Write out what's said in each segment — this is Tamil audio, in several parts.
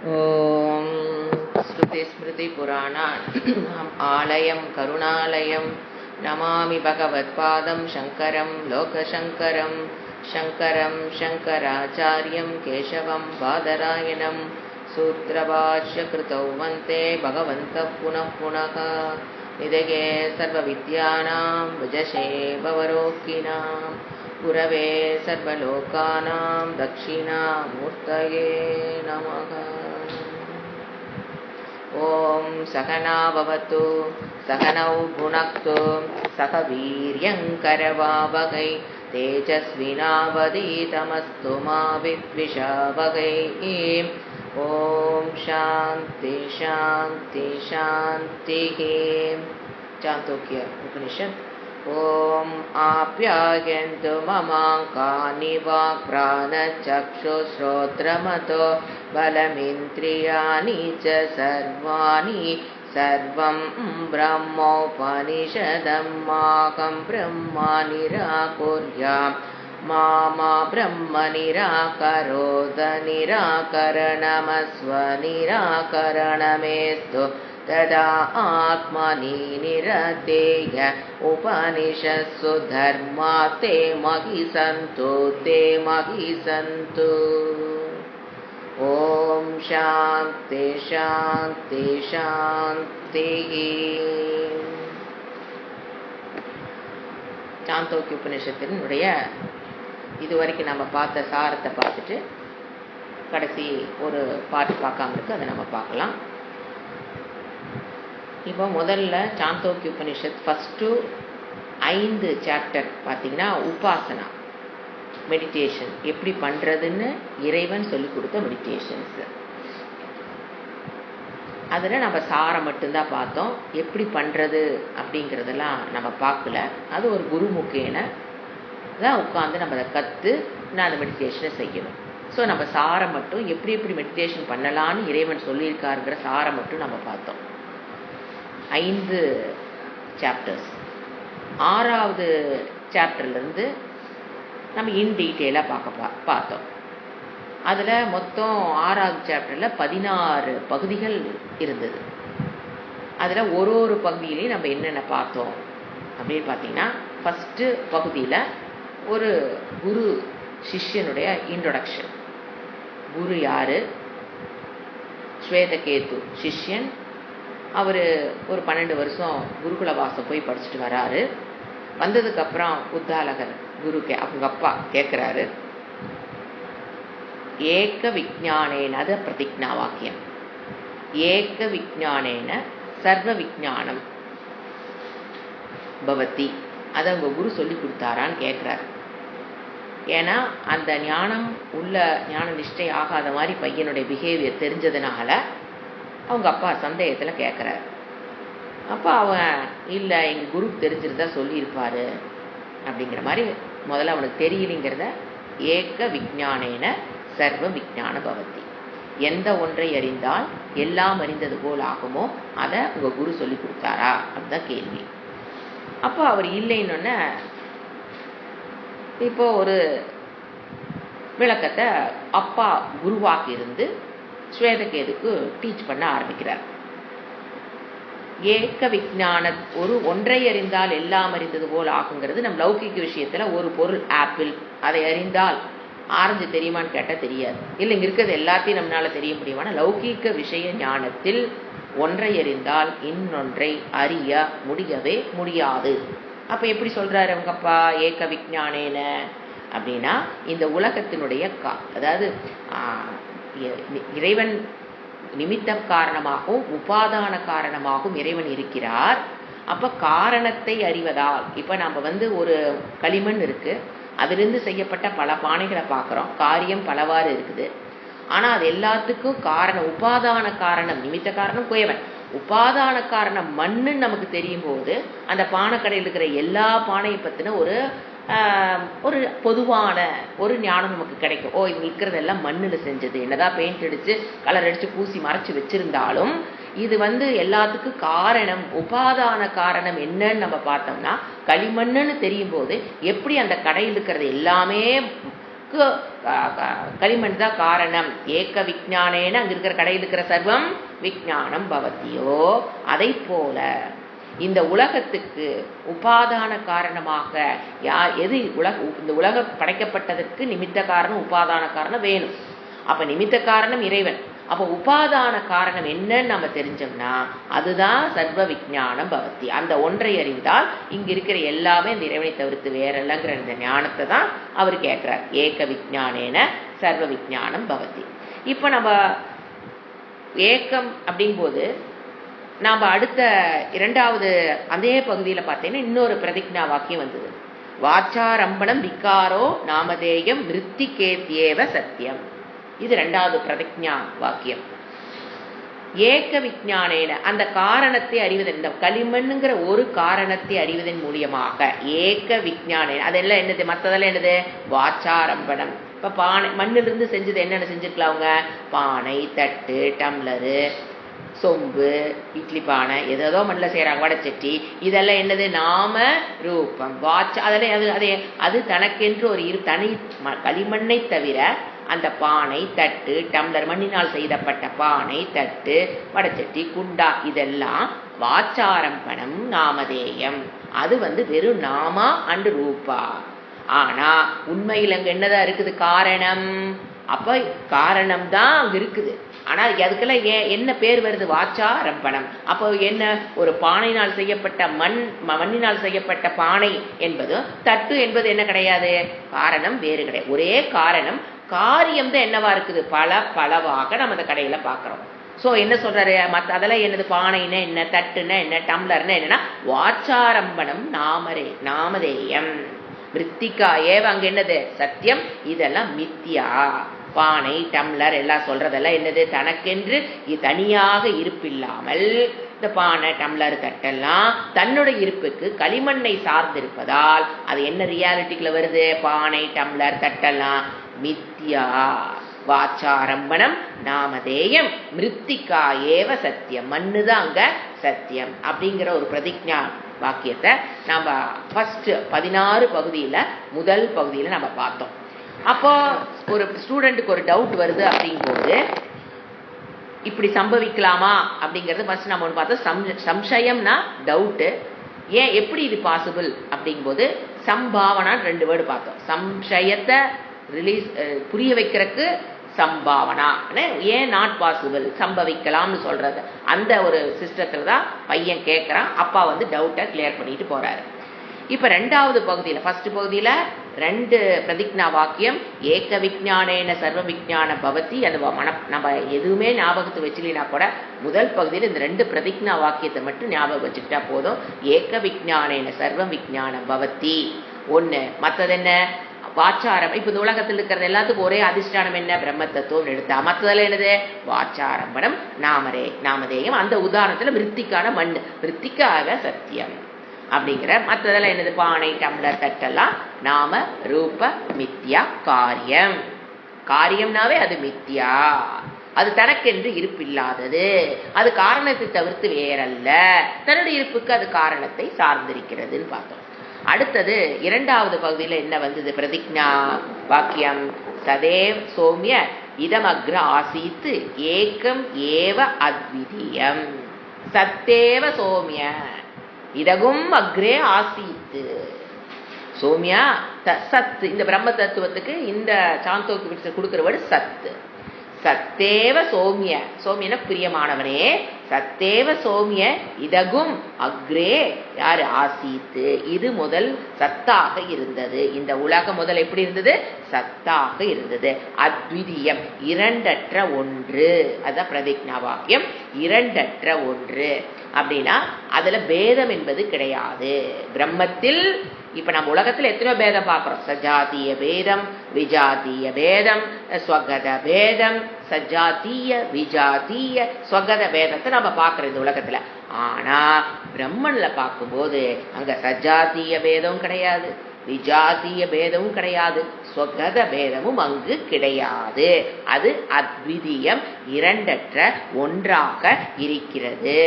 ॐ श्रुतिस्मृतिपुराणानाम् आलयं करुणालयं नमामि भगवत्पादं शङ्करं लोकशङ्करं शङ्करं शङ्कराचार्यं केशवं बादरायणं सूत्रभाष्यकृतौ वन्दे भगवन्तः पुनः पुनः निधये सर्वविद्यानां भुजशे भवरोगिणां गुरवे सर्वलोकानां दक्षिणामूर्तये नमः। ॐ सहना भवतु सहनौ भुनक्तु सह वीर्यङ्करवावहै तेजस्विनावधीतमस्तु मा विद्विषावहै। ॐ शान्ति शान्ति शान्तिः। चान्दोक्य उपनिषत्। ॐ आप्यायन्तु ममाङ्कानि वाक्प्राणचक्षुश्रोत्रमतो बलमिन्द्रियाणि च सर्वाणि सर्वं ब्रह्मोपनिषदं माहं ब्रह्म निराकुर्याम् मा ब्रह्म निराकरोद निराकरणमस्व निराकरणमेस्तु तदा आत्मनि निरतेय उपनिषत्सु धर्मा ते महि सन्तु ॐ शान्ति शान्ति शान्तिः। சாந்தோக்கிய உபநிஷத்தினுடைய இதுவரைக்கும் நம்ம பார்த்த சாரத்தை பார்த்துட்டு கடைசி ஒரு பாட்டு பார்க்காம இருக்கு, அதை நம்ம பார்க்கலாம். இப்போ முதல்ல சாந்தோக்கிய உபநிஷத் ஃபஸ்ட்டு 5 சாப்டர் பார்த்தீங்கன்னா உபாசனா மெடிடேஷன் எப்படி பண்ணுறதுன்னு இறைவன் சொல்லி கொடுத்த மெடிடேஷன்ஸ். அதில் நம்ம சாரம் மட்டும்தான் பார்த்தோம், எப்படி பண்ணுறது அப்படிங்கிறதெல்லாம் நம்ம பார்க்கல. அது ஒரு குருமுகேன தான் உட்காந்து நம்ம அதை கற்று நான் அந்த மெடிடேஷனை செய்யணும். ஸோ நம்ம சாரம் மட்டும் எப்படி எப்படி மெடிடேஷன் பண்ணலான்னு இறைவன் சொல்லியிருக்காருங்கிற சாரம் மட்டும் நம்ம பார்த்தோம். 5 சாப்டர்ஸ். 6வது சாப்டர்லேருந்து நம்ம இன் டீட்டெயிலாக பார்த்தோம். அதில் மொத்தம் 6வது சாப்டரில் 16 பகுதிகள் இருந்தது. அதில் ஒரு பகுதியிலையும் நம்ம என்னென்ன பார்த்தோம் அப்படின்னு பார்த்தீங்கன்னா, ஃபஸ்ட்டு பகுதியில் ஒரு குரு சிஷ்யனுடைய இன்ட்ரொடக்ஷன். குரு யார்? ஸ்வேதகேது சிஷ்யன். அவர் ஒரு 12 வருஷம் குருகுல வாசம் போய் படிச்சுட்டு வராரு. வந்ததுக்கப்புறம் உத்தாலகர் அவங்க அப்பா கேட்குறாரு, ஏக விஜானேன, அது பிரதிஜ்ஞா வாக்கியம், ஏக விஜானேன சர்வ விஜானம் பவதி, அதை அவங்க குரு சொல்லி கொடுத்தாரான்னு கேட்குறாரு. ஏன்னா அந்த ஞானம் உள்ள ஞான நிஷ்டை ஆகாத மாதிரி பையனுடைய பிஹேவியர் தெரிஞ்சதுனால அவங்க அப்பா சந்தேகத்தில் கேட்குறாரு. அப்போ அவன் இல்லை, எங்கள் குருக்கு தெரிஞ்சிருந்தா சொல்லியிருப்பாரு அப்படிங்கிற மாதிரி முதல்ல அவனுக்கு தெரியலைங்கிறத ஏக விஜானேன சர்வ விஜான பவதி, எந்த ஒன்றை அறிந்தால் எல்லாம் அறிந்தது போல் ஆகுமோ அதை உங்கள் குரு சொல்லி கொடுத்தாரா அப்படிதான் கேள்வி. அப்போ அவர் இல்லைன்னொன்னே இப்போ ஒரு விளக்கத்தை அப்பா குருவாக இருந்து ஸ்வேதகேதுக்கு டீச் பண்ண ஆரம்பிக்கிறார். ஏக விஜான, ஒன்றை அறிந்தால் எல்லாம் அறிந்தது போல் ஆகுங்கிறது நம்ம லௌகிக விஷயத்துல ஒரு பொருள் ஆப்பிள், அதை அறிந்தால் ஆரஞ்சு தெரியுமான்னு கேட்டால் தெரியாது. இல்லை இங்கே இருக்கிறது எல்லாத்தையும் நம்மளால தெரிய முடியுமானா, லௌகிக விஷய ஞானத்தில் ஒன்றை அறிந்தால் இன்னொன்றை அறிய முடியவே முடியாது. அப்போ எப்படி சொல்றாரு அவங்க அப்பா ஏக விஜானேன அப்படின்னா, இந்த உலகத்தினுடைய அதாவது இறைவன் நிமித்த காரணமாகவும் உபாதான காரணமாகவும் இறைவன் இருக்கிறார். அப்போ காரணத்தை அறிவதால், இப்போ நம்ம ஒரு களிமண் இருக்கு, அதிலிருந்து செய்யப்பட்ட பல பானைகளை பார்க்குறோம், காரியம் பலவாறு இருக்குது. ஆனால் அது எல்லாத்துக்கும் காரணம் உபாதான காரணம், நிமித்த காரணம் குயவன், உபாதான காரணம் மண்ணுன்னு நமக்கு தெரியும் போது அந்த பானைக்கடையில் இருக்கிற எல்லா பானையை பற்றின ஒரு பொதுவான ஒரு ஞானம் நமக்கு கிடைக்கும். இங்கே இருக்கிறதெல்லாம் மண்ணில் செஞ்சது, என்னதான் பெயிண்ட் அடித்து கலர் அடித்து பூசி மறைச்சி வச்சிருந்தாலும் இது எல்லாத்துக்கும் காரணம் உபாதான காரணம் என்னன்னு நம்ம பார்த்தோம்னா களிமண்ணுன்னு தெரியும் போது எப்படி அந்த கடையில் இருக்கிறது எல்லாமே களிமண் தான் காரணம். ஏக விஞ்ஞானேன அங்க இருக்கிற கடையில் இருக்கிற சர்வம் விஞ்ஞானம் பவத்தியோ, அதை போல இந்த உலகத்துக்கு உபாதான காரணமாக எது இந்த உலகம் படைக்கப்பட்டதற்கு நிமித்த காரணம் உபாதான காரணம் வேணும். அப்ப நிமித்த காரணம் இறைவன். அப்போ உபாதான காரணம் என்னன்னு நம்ம தெரிஞ்சோம்னா அதுதான் சர்வ விஞ்ஞானம் பவத்தி. அந்த ஒன்றை அறிந்தால் இங்க இருக்கிற எல்லாமே இந்த இறைவனை தவிர்த்து வேறல்லங்கிற இந்த ஞானத்தை தான் அவர் கேட்கிறார். ஏக விஞ்ஞானேன சர்வ விஞ்ஞானம் பவத்தி. இப்ப நம்ம ஏக்கம் அப்படிங்கும்போது நாம் அடுத்த இரண்டாவது அதே பகுதியில் பார்த்தீங்கன்னா இன்னொரு பிரதிஜ்ஞா வாக்கியம் வந்தது. வாச்சாரம்பணம் விகாரோ நாமதேயம் மிருத்திகேத்யேவ சத்தியம். இது இரண்டாவது பிரதிஜ்ஞா வாக்கியம். ஏக விஞ்ஞானேன அந்த காரணத்தை அறிவதன், இந்த களிமண்ங்கிற ஒரு காரணத்தை அறிவதன் மூலியமாக ஏக விஞ்ஞானேன அதெல்லாம் என்னது, மற்றதெல்லாம் என்னது, வாச்சாரம்பணம். இப்ப பானை மண்ணிலிருந்து செஞ்சது என்னென்ன செஞ்சிருக்கலாம் அவங்க, பானை, தட்டு, டம்ளரு, சொம்பு, இட்லி பானை, ஏதோ மண்ணில் செய்கிறாங்க, வடச்சட்டி, இதெல்லாம் என்னது, நாம ரூபம். அதெல்லாம் அது தனக்கென்று ஒரு தனி களிமண்ணை தவிர அந்த பானை, தட்டு, டம்ளர், மண்ணினால் செய்யப்பட்ட பானை, தட்டு, வடச்சட்டி, குண்டா, இதெல்லாம் வாச்சாரம்பணம் நாமதேயம். அது வெறும் நாமா அண்ட் ரூபா. ஆனா உண்மையில் அங்க என்னதான் இருக்குது, காரணம். அப்ப காரணம் தான் அங்க இருக்குது. ஆனா அதுக்கெல்லாம் என்ன பேர் வருது, வாச்சாரம்பணம். அப்போ என்ன, ஒரு பானையினால் செய்யப்பட்ட மண்ணினால் செய்யப்பட்ட பானை என்பது, தட்டு என்பது என்ன கிடையாது, காரணம் வேறு கிடையாது. ஒரே காரணம், காரியம் தான் என்னவா இருக்குது, பலவாக நம்ம அந்த கடையில பாக்குறோம். சோ என்ன சொல்றாரு, மற்ற அதெல்லாம் என்னது, பானைன்னா என்ன, தட்டுன்னா என்ன, டம்ளர்னா என்னன்னா வாச்சாரம்பணம் நாமதேயம். மிருத்திகா ஏவ அங்க என்னது, சத்தியம். இதெல்லாம் மித்தியா. பானை, டம்ளர் எல்லாம் சொல்றதெல்லாம் என்னது, தனக்கென்று தனியாக இருப்பில்லாமல் இந்த பானை, டம்ளர், தட்டெல்லாம் தன்னுடைய இருப்புக்கு களிமண்ணை சார்ந்திருப்பதால் அது என்ன ரியாலிட்டிக்குள்ள வருது, பானை, டம்ளர், தட்டெல்லாம் மித்தியா. வாச்சாரம்பணம் நாமதேயம் மிருத்திகா ஏவ சத்தியம். மண்ணுதான் அங்க சத்தியம் அப்படிங்கிற ஒரு பிரதிஜ்ஞா வாக்கியத்தை நம்ம ஃபர்ஸ்ட் 16 பகுதியில முதல் பகுதியில நம்ம பார்த்தோம். அப்போ ஒரு ஸ்டூடெண்ட்டுக்கு ஒரு டவுட் வருது அப்படிங்கும்போது இப்படி சம்பவிக்கலாமா அப்படிங்கிறது ஃபர்ஸ்ட் நம்ம ஒன்று பார்த்தோம். சம்சயம்னா டவுட்டு, ஏன் எப்படி இது பாசிபிள் அப்படிங்கும்போது சம்பாவனான்னு 2 வேர்டு பார்த்தோம். சம்சயத்தை புரிய வைக்கிறதுக்கு சம்பாவனா, ஏன் நாட் பாசிபிள், சம்பவிக்கலாம்னு சொல்றது. அந்த ஒரு சிஸ்டத்துல தான் பையன் கேட்கறான், அப்பா டவுட்டை கிளியர் பண்ணிட்டு போறாரு. இப்ப 2வது பகுதியில, ஃபர்ஸ்ட் பகுதியில 2 பிரதிஜ்ஞா வாக்கியம், ஏக விஞ்ஞானேன சர்வ விஞ்ஞான பவதி. அது நம்ம எதுவுமே ஞாபகத்தை வச்சுலினா கூட முதல் பகுதியில் இந்த 2 பிரதிஜ்ஞா வாக்கியத்தை மட்டும் ஞாபகம் வச்சுக்கிட்டா போதும். ஏக விஞ்ஞானேன சர்வ விஞ்ஞான பவதி ஒண்ணு. மற்றது என்ன, வாச்சாரம். இப்ப இந்த உலகத்தில் இருக்கிறது எல்லாத்துக்கும் ஒரே அதிஷ்டானம் என்ன, பிரம்ம தத்துவம் எடுத்தா. மற்றதெல்லாம் என்னது, வாச்சாரம்பணம் நாமதேயம். அந்த உதாரணத்துல மிருத்திக்கான மண், மிருத்திக்காக சத்தியம் அப்படிங்கிற. மற்றதெல்லாம் என்னது, பானை, டம்ளர், தட்டெல்லாம் நாம ரூப மித்யா காரியம். காரியம்னாவே அது மித்யா, அது தனக்கென்று இருப்பில்லாதது, அது காரணத்தை தவிர்த்து வேறல்ல, தன்னுடைய இருப்புக்கு அது காரணத்தை சார்ந்திருக்கிறதுன்னு பார்த்தோம். அடுத்தது 2வது பகுதியில் என்ன வந்தது, பிரதிஜ்ஞா வாக்கியம், சதேவ் சோமிய இதமக்ர ஆசீத்து ஏகம் ஏவ அத்விதீயம். சத்தேவ சோமிய இதகும் அக்ரே ஆசீத்து. சோமியா சத்து, இந்த பிரம்ம தத்துவத்துக்கு இந்த சாந்தோக்கு கொடுக்கிற வேர்டு சத்து. சத்தேவ சோமிய, சோமியன பிரியமானவனே, சத்தேவ சோமிய இதகும் அக்ரே யாரு, ஆசீத்து. இது முதல் சத்தாக இருந்தது. இந்த உலகம் முதல் எப்படி இருந்தது, சத்தாக இருந்தது. அத்விதீயம், இரண்டற்ற ஒன்று. அதான் பிரதிஜ்ஞா வாக்கியம், இரண்டற்ற ஒன்று. அப்படின்னா அதுல பேதம் என்பது கிடையாது. பிரம்மத்தில் இப்ப நம்ம உலகத்துல எத்தனையோ பேதம் பார்க்கிறோம். சஜாத்திய பேதம், விஜாத்திய பேதம், ஸ்வகத பேதம், சஜாத்திய விஜாத்திய ஸ்வகத பேதத்தை நம்ம பார்க்கிறோம் இந்த உலகத்துல. ஆனா பிரம்மன்ல பார்க்கும்போது அங்க சஜாத்திய பேதம் கிடையாது, விஜாத்திய பேதமும் கிடையாது, ஸ்வகத பேதமும் அங்கு கிடையாது. அது அத்விதீயம், இரண்டற்ற ஒன்றாக இருக்கிறது.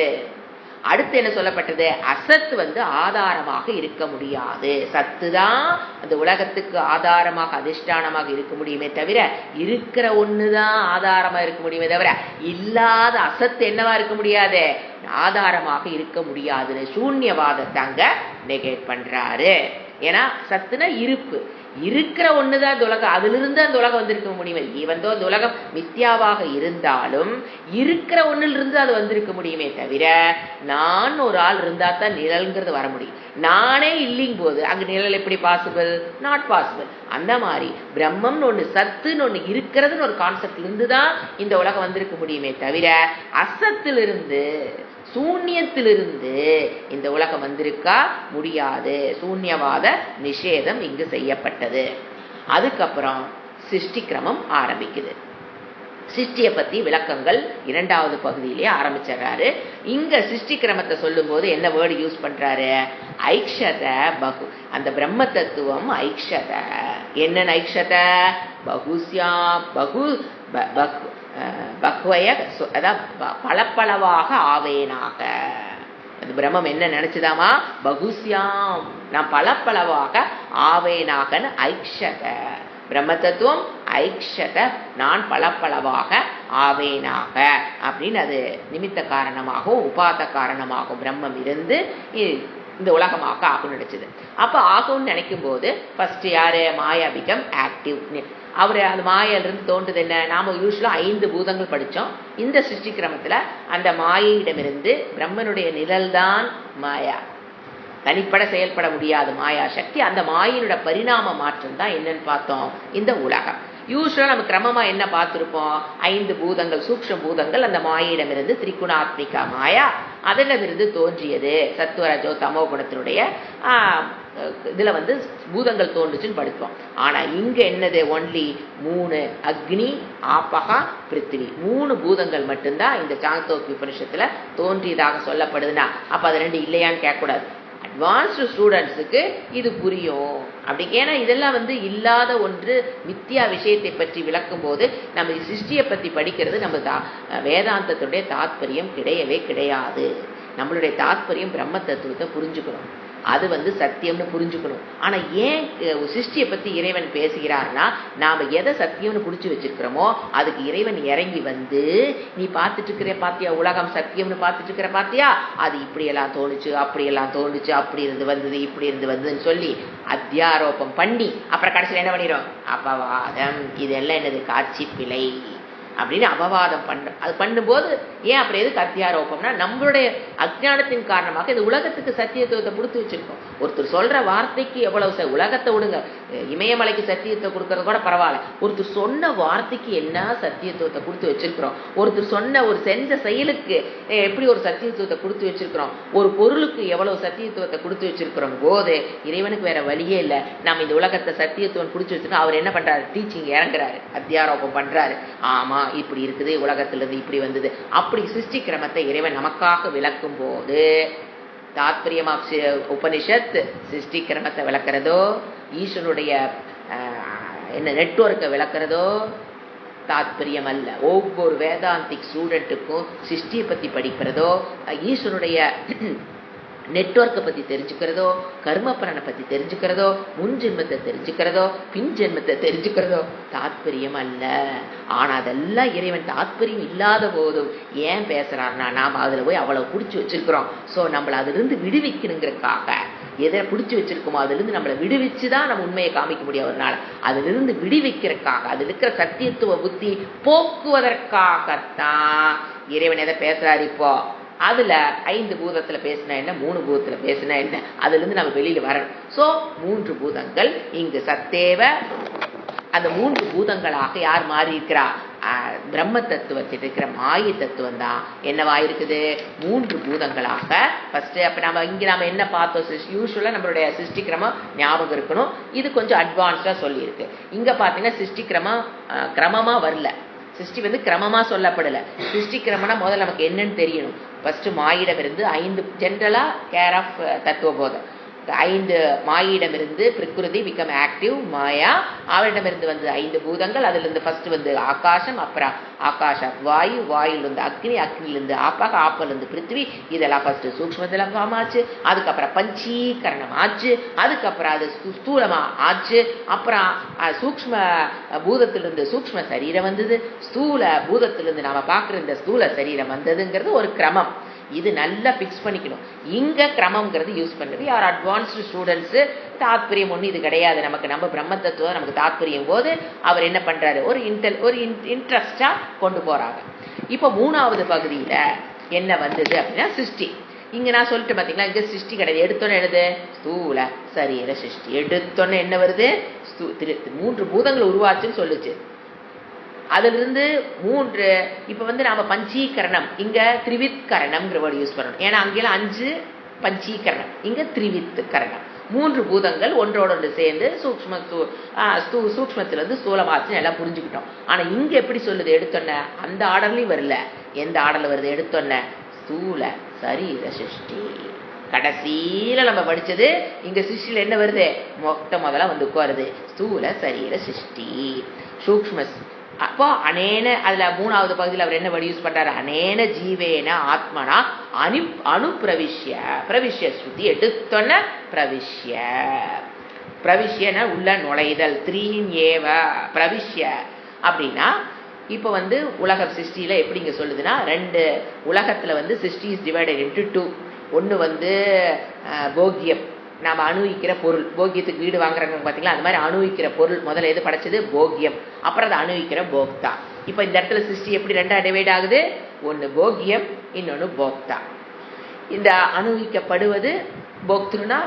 அடுத்து என்ன சொல்லப்பட்டது? அசத்து ஆதாரமாக இருக்க முடியாது. சத்து தான் அந்த உலகத்துக்கு ஆதாரமாக அதிஷ்டானமாக இருக்க முடியுமே தவிர, இருக்கிற ஒண்ணுதான் ஆதாரமா இருக்க முடியுமே தவிர, இல்லாத அசத்து என்னவா இருக்க முடியாது? ஆதாரமாக இருக்க முடியாதுன்னு சூன்யவாதத்தை அங்க நெகேட் பண்றாரு. ஏன்னா சத்துனா இருப்பு, இருக்கிற ஒண்ணுதான் இந்த உலகம், அதுல இருந்து அந்த உலகம் வந்திருக்க முடியுமே. ஈவந்தோ அந்த உலகம் மித்யாவாக இருந்தாலும் இருக்கிற ஒண்ணுல இருந்து அது வந்திருக்க முடியுமே தவிர, நான் ஒரு ஆள் இருந்தா தான் நிழல்ங்கிறது வர முடியும். நானே இல்லைங்க போது அங்க நிழல் எப்படி பாசிபிள்? Not possible. அந்த மாதிரி பிரம்மம்னு ஒண்ணு, சத்துன்னு ஒண்ணு இருக்கிறதுன்னு ஒரு கான்செப்ட்ல இருந்துதான் இந்த உலகம் வந்திருக்க முடியுமே தவிர, அசத்திலிருந்து சூன்யத்திலிருந்து இந்த உலகம் வந்திருக்கா முடியாது. சூன்யவாத நிஷேதம் இங்கு செய்யப்பட்டது. அதுக்கப்புறம் சிருஷ்டி கிரமம் ஆரம்பிக்குது. சிருஷ்டியை பத்தி விளக்கங்கள் 2வது பகுதியிலே ஆரம்பிச்சாரு. இங்க சிருஷ்டி கிரமத்தை சொல்லும் போது என்ன வேர்டு யூஸ் பண்றாரு? ஐக்ஷத பகு. அந்த பிரம்ம தத்துவம் ஐக்ஷத. என்ன ஐக்ஷத? பகுஸ்யாம் பகு பக்வய, அதான் பலப்பளவாக ஆவேனாக. அது பிரம்மம் என்ன நினைச்சுதாமா? பகுஸ்யாம், நான் பலப்பளவாக ஆவேனாகன்னு ஐக்ஷத. பிரம்ம தத்துவம் ஐக்ஷத, நான் பலப்பளவாக ஆவேனாக அப்படின்னு அது நிமித்த காரணமாகவும் உபாத காரணமாகவும் பிரம்மம் இருந்து இந்த உலகமாக ஆகும் நினைச்சது. அப்ப ஆகும்னு நினைக்கும் போது ஃபர்ஸ்ட் யாரு? மாயா பிகம் ஆக்டிவ். அவரு அந்த மாயிலிருந்து தோன்றுது என்ன? நாம யூஸ்வலா 5 பூதங்கள் படிச்சோம். இந்த சிருஷ்டி கிரமத்துல அந்த மாயையிடமிருந்து பிரம்மனுடைய நிழல் தான் மாயா, தனிப்பட செயல்பட முடியாது மாயா சக்தி. அந்த மாயினோட பரிணாம மாற்றம் தான் என்னன்னு பார்த்தோம் இந்த உலகம். யூஸ்வலா நம்ம கிரமமா என்ன பார்த்திருப்போம்? 5 பூதங்கள், சூக்ஷ்ம பூதங்கள் அந்த மாயிடமிருந்து திரிகுணாத்மிகா மாயா, அதிடமிருந்து தோன்றியது சத்வரஜோ தமோ குணத்தினுடைய இதுல பூதங்கள் தோன்றுச்சுன்னு படிப்போம். ஆனா இங்க என்னது? ஒன்லி 3, அக்னி, ஆபகா, பிருத்திவி, 3 பூதங்கள் மட்டும்தான் இந்த சாந்தோக்கிய உபனிஷத்துல தோன்றியதாக சொல்லப்படுதுன்னா அப்ப அது 2 இல்லையான்னு கேட்கக்கூடாது. அட்வான்ஸ்டு ஸ்டூடெண்ட்ஸுக்கு இது புரியும் அப்படி. ஏன்னா இதெல்லாம் இல்லாத ஒன்று. மித்யா விஷயத்தை பற்றி விளக்கும் போது நம்ம சிருஷ்டியை பத்தி படிக்கிறது நம்ம வேதாந்தத்துடைய தாத்பரியம் கிடையவே கிடையாது. நம்மளுடைய தாத்பரியம் பிரம்ம தத்துவத்தை புரிஞ்சுக்கணும், அது சத்தியம்னு புரிஞ்சுக்கணும். ஆனா ஏன் சிருஷ்டியை பத்தி இறைவன் பேசுகிறார்னா, நாம எதை சத்தியம்னு புடிச்சு வச்சிருக்கிறோமோ அதுக்கு இறைவன் இறங்கி நீ பார்த்துட்டு இருக்கிற பாத்தியா, உலகம் சத்தியம்னு பார்த்துட்டு இருக்கிற பாத்தியா, அது இப்படியெல்லாம் தோணுச்சு, அப்படியெல்லாம் தோணுச்சு, அப்படி இருந்து வந்தது, இப்படி இருந்து வந்ததுன்னு சொல்லி அத்தியாரோபம் பண்ணி அப்புறம் கடைசியில் என்ன பண்ணிடும்? அபவாதம். இதெல்லாம் என்னது? காட்சி பிழை அப்படின்னு அபவாதம் பண்ற. அது பண்ணும்போது ஏன் அப்புறம் எதுக்கு அத்தியாரோபம்னா, நம்மளுடைய அஜ்ஞானத்தின் காரணமாக இந்த உலகத்துக்கு சத்தியத்துவத்தை கொடுத்து வச்சிருக்கோம். ஒருத்தர் சொல்ற வார்த்தைக்கு எவ்வளவு, உலகத்தை விடுங்க, இமயமலைக்கு சத்தியத்தை கொடுக்கறது கூட பரவாயில்ல, ஒருத்தர் சொன்ன வார்த்தைக்கு என்ன சத்தியத்துவத்தை கொடுத்து வச்சிருக்கிறோம். ஒருத்தர் சொன்ன ஒரு செஞ்ச செயலுக்கு எப்படி ஒரு சத்தியத்துவத்தை கொடுத்து வச்சிருக்கிறோம். ஒரு பொருளுக்கு எவ்வளவு சத்தியத்துவத்தை கொடுத்து வச்சிருக்கிறோம் போது இறைவனுக்கு வேற வழியே இல்லை. நம்ம இந்த உலகத்தை சத்தியத்துவம் பிடிச்சி வச்சிருக்கோம். அவர் என்ன பண்றாரு? டீச்சிங் இறங்குறாரு, அத்தியாரோபம் பண்றாரு. ஆமா இப்படி இருக்குது, உலகத்திலிருந்து இப்படி வந்தது. அப்படி சிருஷ்டி கிரமத்தை இறைவன் நமக்காக விளக்கும் போது தாத்பரியமா உபனிஷத் சிருஷ்டி கிரமத்தை விளக்குறதோ, ஈஸ்வனுடைய என்ன நெட்வொர்க்கை விளக்குறதோ தாத்பரியம் அல்ல. ஒவ்வொரு வேதாந்திக் ஸ்டூடெண்ட்டுக்கும் சிருஷ்டியை பத்தி படிக்கிறதோ, ஈஸ்வனுடைய நெட்வொர்க்கை பத்தி தெரிஞ்சுக்கிறதோ, கர்மபலனை பத்தி தெரிஞ்சுக்கிறதோ, முன் ஜென்மத்தை தெரிஞ்சுக்கிறதோ, பின் ஜென்மத்தை தெரிஞ்சுக்கிறதோ தாத்பரியம் அல்ல. ஆனா அதெல்லாம் இறைவன் தாத்பரியம் இல்லாத போதும் ஏன் பேசுறாருன்னா, நாம அதுல போய் அவ்வளவு பிடிச்சி வச்சிருக்கிறோம். சோ நம்மள அதுல இருந்து விடுவிக்கணுங்கிறதுக்காக, எதை பிடிச்சி வச்சிருக்கோமோ அதுல இருந்து நம்மளை விடுவிச்சுதான் நம்ம உண்மையை காமிக்க முடியும். ஒரு நாள் அதுல இருந்து விடுவிக்கிறதுக்காக, அதுல இருக்கிற சத்தியத்துவ புத்தி போக்குவதற்காகத்தான் இறைவன் எதை பேசுறாரு. இப்போ அதுல 5 பூதத்துல பேசினா என்ன, 3 பூதத்துல பேசினா என்ன, அதுல இருந்து நம்ம வெளியில வரணும். சோ 3 பூதங்கள் இங்கு சத்தேவ. அந்த 3 பூதங்களாக யார் மாறி இருக்கிறா? பிரம்ம தத்துவத்தில் இருக்கிற மாய தத்துவம் தான் என்னவா இருக்குது? 3 பூதங்களாக. ஃபர்ஸ்ட் அப்ப நம்ம என்ன பார்த்தோம்? யூஸ்வலா நம்மளுடைய சிருஷ்டி கிரமம் ஞாபகம் இருக்கணும். இது கொஞ்சம் அட்வான்ஸ்டா சொல்லி இருக்கு. இங்க பாத்தீங்கன்னா சிருஷ்டி கிரமம் கிரமமா வரல. சிருஷ்டி கிரமமா சொல்லப்படல. சிருஷ்டி கிரமம்னா முதல்ல நமக்கு என்னன்னு தெரியணும். ஃபர்ஸ்ட் மாயிடம் இருந்து 5 ஜென்ரலா கேர் ஆஃப் தத்துவ போதம். 5 மாயிடமிருந்து பிரகிருதி பிகம் ஆக்டிவ் மாயா, அவரிடமிருந்து வந்து 5 பூதங்கள். அதிலிருந்து ஃபர்ஸ்ட் வந்து ஆகாசம், அப்புறம் ஆகாஷ வாயு, வாயுலிருந்து அக்னி, அக்னிலிருந்து ஆப்பாக, ஆப்பிலிருந்து பிருத்திவி. இதெல்லாம் ஃபர்ஸ்ட் சூக்ஷ்மத்தில் ஃபார்ம் ஆச்சு. அதுக்கப்புறம் பஞ்சீகரணம் ஆச்சு. அதுக்கப்புறம் அது ஸ்தூலமா ஆச்சு. அப்புறம் சூக்ஷ்ம பூதத்திலிருந்து சூக்ஷ்ம சரீரம் வந்தது. ஸ்தூல பூதத்திலிருந்து நாம பார்க்குற இந்த ஸ்தூல சரீரம் வந்ததுங்கிறது ஒரு கிரமம். இது நல்லா ஃபிக்ஸ் பண்ணிக்கணும். இங்க கிரமம்ங்கிறது யூஸ் பண்ணுறது யார் அட்வான்ஸ்டு ஸ்டூடெண்ட்ஸு. தாத்பரியம் ஒன்று இது கிடையாது நமக்கு. நம்ம பிரம்ம தத்துவம் நமக்கு தாத்பரியம் போது அவர் என்ன பண்றாரு, ஒரு இன்ட்ரெஸ்டா கொண்டு போறாங்க. இப்போ 3வது பகுதியில என்ன வந்தது அப்படின்னா சிருஷ்டி. இங்க நான் சொல்லிட்டு பாத்தீங்களா, இங்க சிருஷ்டி கிடையாது. எடுத்தோன்னு எழுது ஸ்தூல சரீர சிருஷ்டி. எடுத்தோன்னு என்ன வருது, 3 பூதங்கள் உருவாச்சுன்னு சொல்லுச்சு. அதிலிருந்து 3 இப்ப வந்து நாம பஞ்சீகரணம், இங்க திரிவித்கரணம்ங்கிற வேர்டு யூஸ் பண்ணணும். ஏன்னா அங்கெல்லாம் 5 பஞ்சீகரணம், இங்க திரிவித்கரணம். 3 பூதங்கள் ஒன்றோட ஒன்று சேர்ந்து சூக்ஷ்மத்திலிருந்து ஸ்தூலமாச்சுன்னு எல்லாம் புரிஞ்சுக்கிட்டோம். ஆனா இங்க எப்படி சொல்லுது, எடுத்தோன்ன அந்த ஆர்டர்லயும் வரல. எந்த ஆர்டர்ல வருது, எடுத்தோன்ன ஸ்தூல சரீர சிருஷ்டி. கடைசியில நம்ம படிச்சது இங்க சிருஷ்டியில என்ன வருது, முதல்ல வந்து உட்காருது ஸ்தூல சரீர சிருஷ்டி. சூக்ஷ்ம அப்போ அனேன, அதுல 3வது பகுதியில் அவர் என்ன வழி யூஸ் பண்றாரு, அனேன ஜீவேன ஆத்மனா பிரவிஷ்ய ஸ்ருதி. எடுத்தோன்ன பிரவிஷ்யன உள்ள நுழைதல். 3 ஏவ பிரவிஷ்ய அப்படின்னா இப்போ வந்து உலக சிருஷ்டியில எப்படி இங்க சொல்லுதுன்னா, 2 உலகத்துல வந்து சிருஷ்டி இஸ் டிவைடட் இன்டு 2. ஒன்று வந்து போகியம், நாம் அணுவிக்கிற பொருள். போகியத்துக்கு வீடு வாங்குறாங்க பார்த்தீங்களா, அது மாதிரி அணுவிக்கிற பொருள் முதல்ல எது படைச்சது, போகியம். அப்புறம் அதை அணுவிக்கிற போக்தா. இப்போ இந்த இடத்துல சிருஷ்டி எப்படி 2ஆ டிவைட் ஆகுது, ஒன்று போகியம், இன்னொன்று போக்தா. இந்த அணுவிக்கப்படுவது போக்திருனா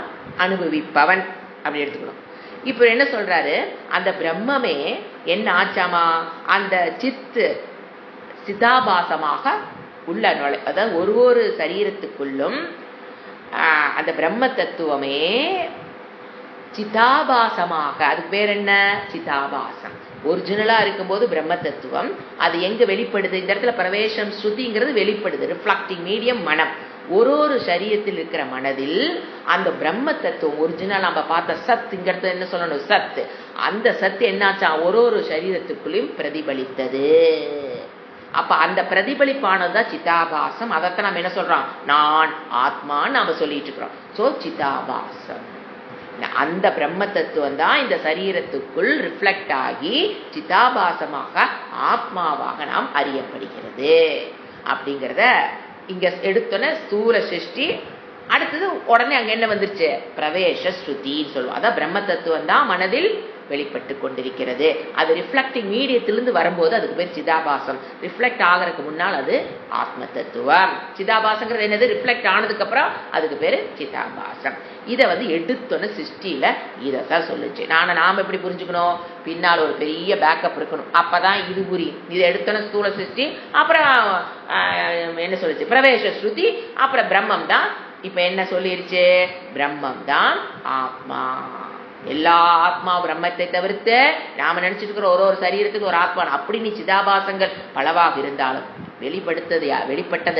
அனுபவிப்பவன் அப்படி எடுத்துக்கணும். இப்போ என்ன சொல்றாரு, அந்த பிரம்மமே என்ன ஆச்சாமா, அந்த சிதாபாசமாக உள்ள நுழை, அதாவது ஒரு சரீரத்துக்குள்ளும் அந்த பிரம்ம தத்துவமே சிதாபாசமாக, அதுக்கு பேர் என்ன, சிதாபாசம். ஒரிஜினலா இருக்கும்போது பிரம்ம தத்துவம் அது எங்க வெளிப்படுது, இந்த இடத்துல பிரவேசம் ஸ்ருதிங்கிறது வெளிப்படுது. ரிஃப்ளக்டிங் மீடியம் மனம். ஒரு சரீரத்தில் இருக்கிற மனதில் அந்த பிரம்ம தத்துவம் ஒரிஜினல் நம்ம பார்த்த சத், இங்க இடத்துல என்ன சொல்லணும், சத்து. அந்த சத்து என்னாச்சா ஒரு சரீரத்துக்குள்ளேயும் பிரதிபலித்தது. அப்ப அந்த பிரதிபலிப்பானதுதான் சிதாபாசம். அதைத்தான் நம்ம என்ன சொல்றோம், நான் ஆத்மான்னு நாம சொல்லிட்டு இருக்கிறோம். சோ சிதாபாசம், அந்த பிரம்ம தத்துவம் தான் இந்த சரீரத்துக்குள் ரிஃப்ளெக்ட் ஆகி சிதாபாசமாக ஆத்மாவாக நாம் அறியப்படுகிறது அப்படிங்கிறத இங்க எடுத்தோன்னே ஸ்தூல சிருஷ்டி. அடுத்தது உடனே அங்க என்ன வந்துருச்சு, பிரவேச ஸ்ருதின்னு சொல்லுவோம். அதான் பிரம்ம தத்துவம் தான் மனதில் வெளிப்பட்டு கொண்டிருக்கிறது. அது ரிஃப்ளெக்டிங் மீடியத்திலிருந்து வரும்போது அதுக்கு பேர் சிதாபாசம். ரிஃப்ளெக்ட் ஆகிறதுக்கு முன்னால் அது ஆத்ம தத்துவம். சிதாபாசங்கிறது என்னது, ரிஃப்ளெக்ட் ஆனதுக்கு அப்புறம் அதுக்கு பேரு சிதாபாசம். இதை வந்து எடுத்தோன்னு சிருஷ்டியில இதைத்தான் சொல்லுச்சு. நாம எப்படி புரிஞ்சுக்கணும், பின்னால் ஒரு பெரிய பேக்கப் இருக்கணும், அப்பதான் இது புரியும். இதை எடுத்தோன்னு ஸ்தூல சிருஷ்டி, அப்புறம் என்ன சொல்லுச்சு, பிரவேச ஸ்ருதி, அப்புறம் பிரம்மம் தான். இப்ப என்ன சொல்லிருச்சு, பிரம்மம் தான் ஆத்மா. எல்லா ஆத்மா பிரம்மத்தை தவிர்த்து நாம நினைச்சிட்டு இருக்கிற ஒரு சரீரத்துக்கு ஒரு ஆத்மா. அப்படி நீ சிதாபாசங்கள் பலவாக இருந்தாலும் வெளிப்பட்டது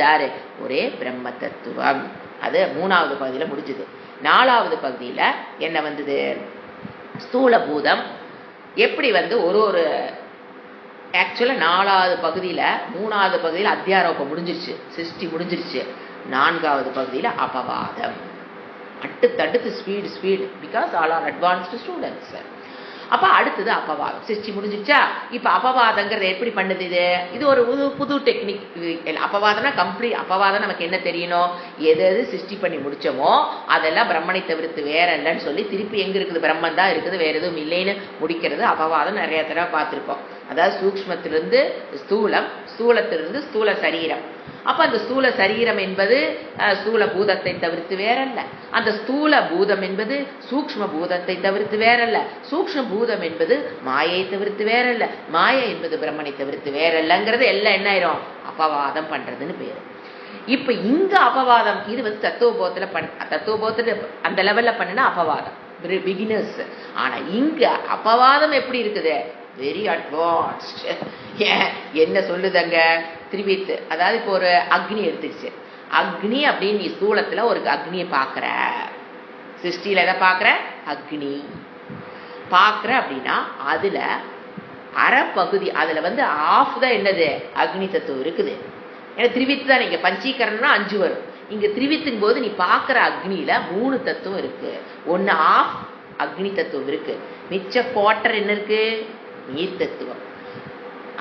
யாரு, ஒரே பிரம்ம தத்துவம். அது 3வது பகுதியில முடிஞ்சது. 4வது பகுதியில என்ன வந்தது, ஸ்தூல பூதம் எப்படி வந்து ஒரு ஆக்சுவலா 4வது பகுதியில 3வது பகுதியில அத்தியாரோபம் முடிஞ்சிருச்சு, சிருஷ்டி முடிஞ்சிருச்சு. 4வது பகுதியில அபவாதம். அடுத்து speed because all are advanced students. அப்ப அடுத்தது அபவாதம். சிருஷ்டி முடிஞ்சிச்சா, இப்ப அபவாதங்கிறது எப்படி பண்ணுது, இது ஒரு புது டெக்னிக். அபவாதம்னா கம்ப்ளீட் அபவாதம். நமக்கு என்ன தெரியணும், எது சிருஷ்டி பண்ணி முடிச்சோமோ அதெல்லாம் பிரம்மனை தவிர்த்து வேற இல்லைன்னு சொல்லி திருப்பி எங்க இருக்குது, பிரம்மன் தான் இருக்குது, வேற எதுவும் இல்லைன்னு முடிக்கிறது அபவாதம். நிறைய தடவை பார்த்திருக்கோம். அதாவது சூக்ஷ்மத்திலிருந்து ஸ்தூலம், ஸ்தூலத்திலிருந்து ஸ்தூல சரீரம். அப்ப அந்த ஸ்தூல சரீரம் என்பது ஸ்தூல பூதத்தை தவிர்த்து வேறல்ல. அந்த ஸ்தூல பூதம் என்பது சூக்ஷ்ம பூதத்தை தவிர்த்து வேறல்ல. சூக்ஷ்ம பூதம் என்பது மாயை தவிர்த்து வேறல்ல. மாயை என்பது பிரம்மனை தவிர்த்து வேறல்லங்கிறது எல்லாம் என்ன ஆயிரும், அபவாதம் பண்றதுன்னு பேரு. இப்ப இங்க அபவாதம் இது வந்து தத்துவபோதத்துல அந்த லெவல்ல பண்ணுனா அபவாதம் பிகினர்ஸ். ஆனா இங்க அபவாதம் எப்படி இருக்குது, வெரி அட்வான்ஸ்ட். என்ன சொல்லுதங்க, திரிவித். அதாவது இப்போ ஒரு அக்னி எடுத்துச்சு. அக்னி அப்படின்னு நீ ஸ்தூலத்துல ஒரு அக்னியை பாக்குற, சிருஷ்டியில் எதை பார்க்குற? அக்னி பார்க்குற அப்படின்னா அதில் அரை பகுதி, அதில் ஆஃப் தான் என்னது? அக்னி தத்துவம் இருக்குது. ஏன்னா திரிவித்து தான், இங்கே பஞ்சீகரணம்னா 5 வரும். இங்கே திரிவித்துக்கும் போது நீ பார்க்குற அக்னியில் 3 தத்துவம் இருக்கு. ஒன்று ஆஃப் அக்னி தத்துவம் இருக்கு, மிச்ச குவார்டர் என்ன இருக்கு? நீர் தத்துவம்,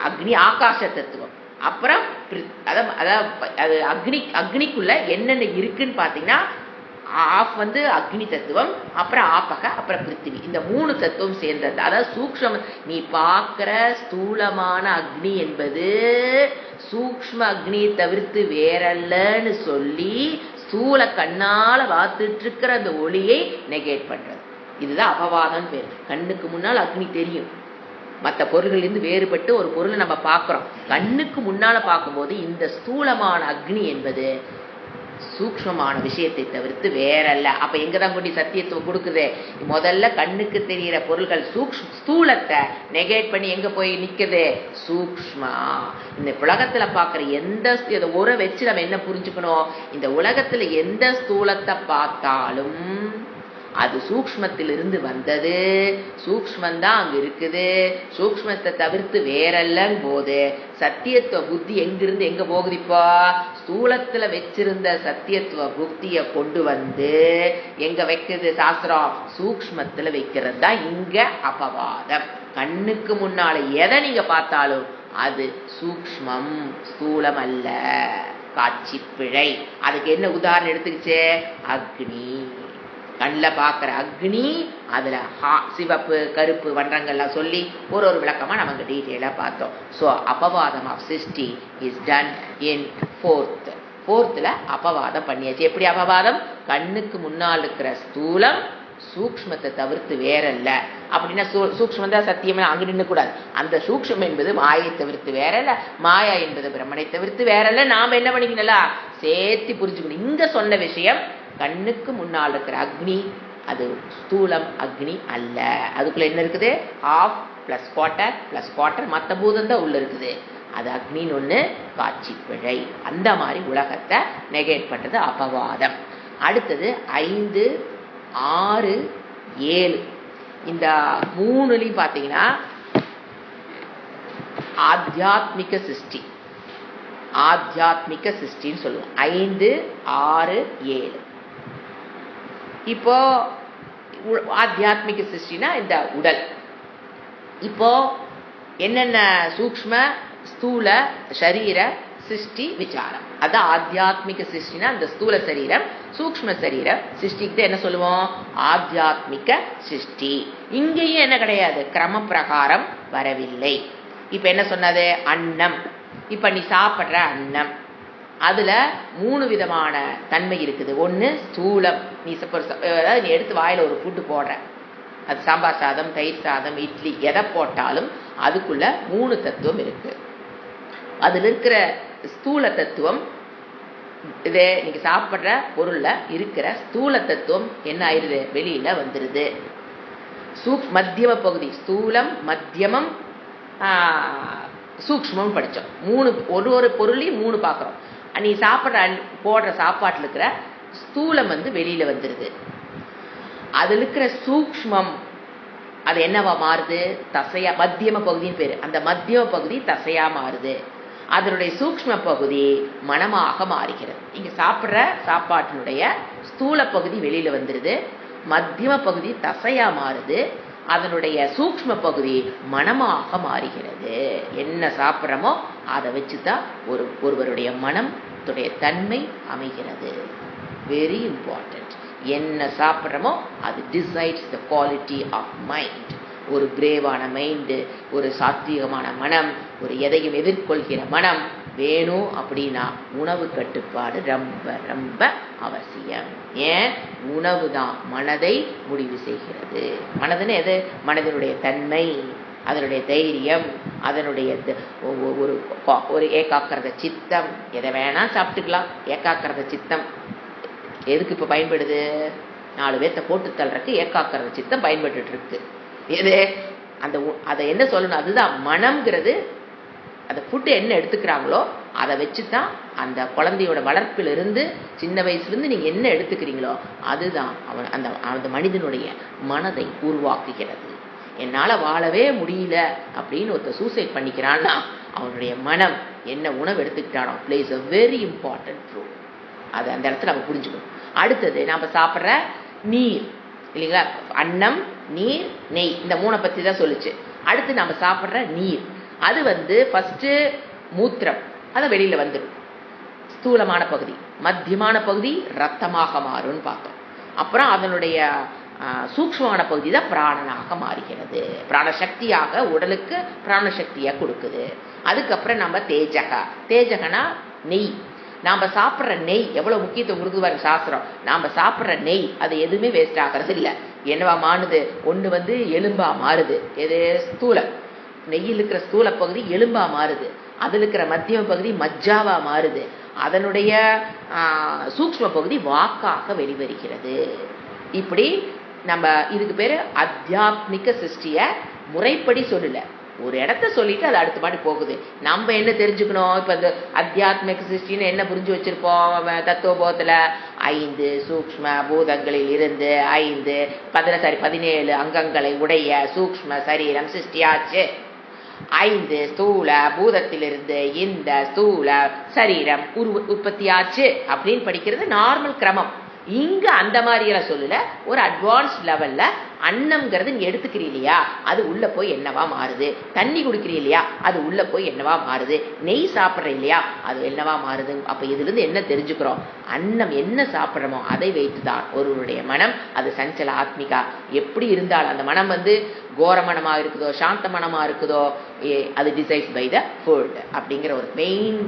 அக்னி ஆகாச தத்துவம். அப்புறம் அது அக்னிக்குள்ள என்னென்ன இருக்குன்னு பார்த்தீங்கன்னா ஆஃப் அக்னி தத்துவம், அப்புறம் ஆப்பக, அப்புறம் பிருத்திவி. இந்த 3 தத்துவம் சேர்ந்தது. அதாவது சூக்ஷ்ம நீ பார்க்கிற ஸ்தூலமான அக்னி என்பது சூக்ஷ்ம அக்னியை தவிர்த்து வேறல்லன்னு சொல்லி ஸ்தூல கண்ணால பார்த்துட்டு இருக்கிற அந்த ஒளியை நெகேட் பண்றது. இதுதான் அபவாதம் பேர். கண்ணுக்கு முன்னால் அக்னி தெரியும், மற்ற பொருள்களிலிருந்து வேறுபட்டு ஒரு பொருளை நம்ம பார்க்குறோம். கண்ணுக்கு முன்னால பார்க்கும்போது இந்த ஸ்தூலமான அக்னி என்பது சூக்ஷ்மமான விஷயத்தை தவிர்த்து வேறல்ல. அப்ப எங்கதான் கொண்டு சத்தியத்துவம் கொடுக்குது? முதல்ல கண்ணுக்கு தெரிகிற பொருள்கள் ஸ்தூலத்தை நெகேட் பண்ணி எங்க போய் நிக்குது? சூக்ஷ்மா. இந்த உலகத்துல பாக்குற எந்த உரை வச்சு நம்ம என்ன புரிஞ்சுக்கணும்? இந்த உலகத்துல எந்த ஸ்தூலத்தை பார்த்தாலும் அது சூக்ஷ்மத்திலிருந்து வந்தது, சூக்ஷ்மந்தான் அங்க இருக்குது, சூக்ஷ்மத்தை தவிர்த்து வேறல்லன்னு போது சத்தியத்துவ புத்தி எங்கிருந்து எங்க போகுது? இப்போ ஸ்தூலத்துல வச்சிருந்த சத்தியத்துவ புத்திய கொண்டு எங்க வைக்கிறது சாஸ்திரம்? சூக்ஷ்மத்துல வைக்கிறது தான் இங்க அபவாதம். கண்ணுக்கு முன்னால எதை நீங்க பார்த்தாலும் அது சூக்ஷ்மம், ஸ்தூலம் அல்ல, காட்சி பிழை. அதுக்கு என்ன உதாரணம் எடுத்துக்கிச்சு? அக்னி. கண்ணில் பார்க்குற அக்னி, அதில் சிவப்பு கருப்பு வண்ணங்கள்லாம் சொல்லி ஒரு விளக்கமாக நமக்கு டீட்டெயிலாக பார்த்தோம். ஸோ அபவாதம் ஆஃப் சிருஷ்டி இஸ் டன் இன் ஃபோர்த்தில் அபவாதம் பண்ணியாச்சு. எப்படி அபவாதம்? கண்ணுக்கு முன்னால் இருக்கிற ஸ்தூலம் சூக்ஷ்மத்தை தவிர்த்து வேறல்ல. அப்படின்னா சூக்ஷ்மம் தான் சத்தியம், அங்கே நின்றுக்கூடாது. அந்த சூக்ஷ்மம் என்பது மாயை தவிர்த்து வேறல்ல, மாயா என்பது பிரம்மனை தவிர்த்து வேறல்ல. நாம் என்ன பண்ணிக்கணும்ல சேர்த்து புரிஞ்சுக்கணும். இங்கே சொன்ன விஷயம் கண்ணுக்கு முன்னால் இருக்கிற அக்னி அது ஸ்தூலம் அக்னி அல்ல. அதுக்குள்ள என்ன இருக்குது? ஆஃப் பிளஸ் குவார்டர் மற்ற பூதம் தான் உள்ள இருக்குது. அது அக்னின்னு ஒன்று, காட்சி பிழை. அந்த மாதிரி உலகத்தை நெகேட் பண்றது அபவாதம். அடுத்தது 5, 6, 7 இந்த 3லையும் பார்த்தீங்கன்னா ஆத்தியாத்மிக சிருஷ்டி, ஆத்தியாத்மிக சிருஷ்டின்னு சொல்லுவோம். 5, 6, 7. இப்போ ஆத்தியாத்மிக சிருஷ்டினா இந்த உடல். இப்போ என்னென்ன சூக்ஷ்ம ஸ்தூல சரீர சிருஷ்டி விசாரம், அதான் ஆத்தியாத்மிக சிருஷ்டினா இந்த ஸ்தூல சரீரம் சூக்ஷ்ம சரீர சிருஷ்டிக்கு என்ன சொல்லுவோம்? ஆத்தியாத்மிக சிருஷ்டி. இங்கேயும் என்ன கிடையாது, கிரம பிரகாரம் வரவில்லை. இப்ப என்ன சொன்னது? அன்னம். இப்ப நீ சாப்பிட்ற அன்னம் அதுல 3 விதமான தன்மை இருக்குது. ஒன்று ஸ்தூலம், நீ நீ எடுத்து வாயில ஒரு ஃபுட்டு போடுற, அது சாம்பார் சாதம், தயிர் சாதம், இட்லி, எதை போட்டாலும் அதுக்குள்ள 3 தத்துவம் இருக்கு. அதுல இருக்கிற ஸ்தூல தத்துவம், இதே நீங்க சாப்பிட்ற பொருள்ல இருக்கிற ஸ்தூல தத்துவம் என்ன ஆயிருது? வெளியில வந்துருது. மத்தியம பகுதி ஸ்தூலம், மத்தியமம், சூக்ஷ்மம் படித்தோம். 3 ஒரு பொருளையும் 3 பார்க்குறோம். நீ போடுற சாப்பாட்டில் இருக்கிற ஸ்தூலம் வெளியில வந்துடுது. அதில் இருக்கிற சூக்ஷ்மம் அது என்னவா மாறுது? தசையா, மத்தியம பகுதின்னு பேரு. அந்த மத்தியம பகுதி தசையா மாறுது. அதனுடைய சூக்ஷ்ம பகுதி மனமாக மாறுகிறது. இங்க சாப்பிட்ற சாப்பாட்டினுடைய ஸ்தூல பகுதி வெளியில வந்துடுது, மத்தியம பகுதி தசையா மாறுது, அதனுடைய சூக்ஷ்ம பகுதி மனமாக மாறுகிறது. என்ன சாப்பிட்றோமோ அதை வச்சுதான் ஒருவருடைய மனத்துடைய தன்மை அமைகிறது. Very important. என்ன சாப்பிட்றோமோ அது decides the quality of mind. ஒரு பிரேவான மைண்டு, ஒரு சாத்வீகமான மனம், ஒரு எதையும் எதிர்கொள்கிற மனம் வேணும் அப்படின்னா உணவு கட்டுப்பாடு ரொம்ப ரொம்ப அவசியம். ஏன்? உணவு தான் மனதை முடிவு செய்கிறது. மனதுன்னு எது? மனதினுடைய தன்மை, அதனுடைய தைரியம், அதனுடைய ஒரு ஏகாக்கிரத சித்தம். எதை வேணா சாப்பிட்டுக்கலாம். ஏகாக்கிரத சித்தம் எதுக்கு இப்போ பயன்படுது? 4 பேர்த்த போட்டு தள்ளுறதுக்கு ஏகாக்கிரத சித்தம் பயன்பட்டு இருக்கு. எது? அதை என்ன சொல்லணும்? அதுதான் மனம்ங்கிறது. அந்த ஃபுட்டு என்ன எடுத்துக்கிறாங்களோ அதை வச்சு தான் அந்த குழந்தையோட வளர்ப்பிலிருந்து சின்ன வயசுலேருந்து நீங்கள் என்ன எடுத்துக்கிறீங்களோ அதுதான் அவன் அந்த அந்த மனிதனுடைய மனதை உருவாக்குகிறது. என்னால் வாழவே முடியல அப்படின்னு ஒருத்தர் சூசைட் பண்ணிக்கிறான்னா அவனுடைய மனம் என்ன உணவு எடுத்துக்கிட்டானோ place a very important role. அது அந்த இடத்துல நம்ம புரிஞ்சுக்கணும். அடுத்தது நம்ம சாப்பிட்ற நீர் இல்லைங்களா, அன்னம் நீர் நெய் இந்த 3 பற்றி தான் சொல்லிச்சு. அடுத்து நம்ம சாப்பிட்ற நீர் அது ஃபஸ்ட்டு மூத்திரம், அதை வெளியில் வந்துடும், ஸ்தூலமான பகுதி. மத்தியமான பகுதி ரத்தமாக மாறும்னு பார்த்தோம். அப்புறம் அதனுடைய சூக்ஷ்மமான பகுதி தான் பிராணனாக மாறுகிறது, பிராணசக்தியாக உடலுக்கு பிராணசக்தியாக கொடுக்குது. அதுக்கப்புறம் நம்ம தேஜகனா நெய். நாம் சாப்பிட்ற நெய் எவ்வளோ முக்கியத்துவம் கொடுக்குது பாருங்க சாஸ்திரம். நாம் சாப்பிட்ற நெய் அது எதுவுமே வேஸ்ட் ஆகிறது இல்லை. என்னவா மாறுது, ஒன்று எலும்பா மாறுது, எது ஸ்தூலம், நெய்யில் இருக்கிற ஸ்தூல பகுதி எலும்பா மாறுது, அதில் இருக்கிற மத்தியம பகுதி மஜ்ஜாவா மாறுது, அதனுடைய சூக்ஷ்ம பகுதி வாக்காக வெளிவருகிறது. இப்படி நம்ம இதுக்கு பேர் அத்தியாத்மிக சிருஷ்டியை முறைப்படி சொல்லலை, ஒரு இடத்த சொல்லிட்டு அது அடுத்த பாட்டு போகுது. நம்ம என்ன தெரிஞ்சுக்கணும், இப்போ இந்த அத்தியாத்மிக சிருஷ்டின்னு என்ன புரிஞ்சு வச்சிருப்போம் தத்துவபோதத்தில் 5 சூக்ஷ்ம பூதங்களில் இருந்து 17 அங்கங்களை உடைய சூக்ஷ்ம சரீரம் சிருஷ்டியாச்சு. 5 ஸ்தூல பூதத்திலிருந்து இந்த ஸ்தூல சரீரம் உற்பத்தியாச்சு அப்படின்னு படிக்கிறது நார்மல் கிரமம். இங்கே அந்த மாதிரியெல்லாம் சொல்லல, ஒரு அட்வான்ஸ் லெவலில் அன்னம்ங்கிறது நீ எடுத்துக்கிறீ இல்லையா, அது உள்ளே போய் என்னவா மாறுது, தண்ணி குடிக்கிறீ இல்லையா அது உள்ளே போய் என்னவா மாறுது, நெய் சாப்பிட்ற இல்லையா அது என்னவா மாறுது. அப்போ இதுலேருந்து என்ன தெரிஞ்சுக்கிறோம், அன்னம் என்ன சாப்பிட்றோமோ அதை வைத்து தான் ஒருவருடைய மனம் அது சஞ்சல ஆத்மிகா எப்படி இருந்தாலும் அந்த மனம் கோர மனமாக இருக்குதோ சாந்த மனமாக இருக்குதோ அது டிசைட்ஸ் பை த ஃபுட் அப்படிங்கிற ஒரு மெயின்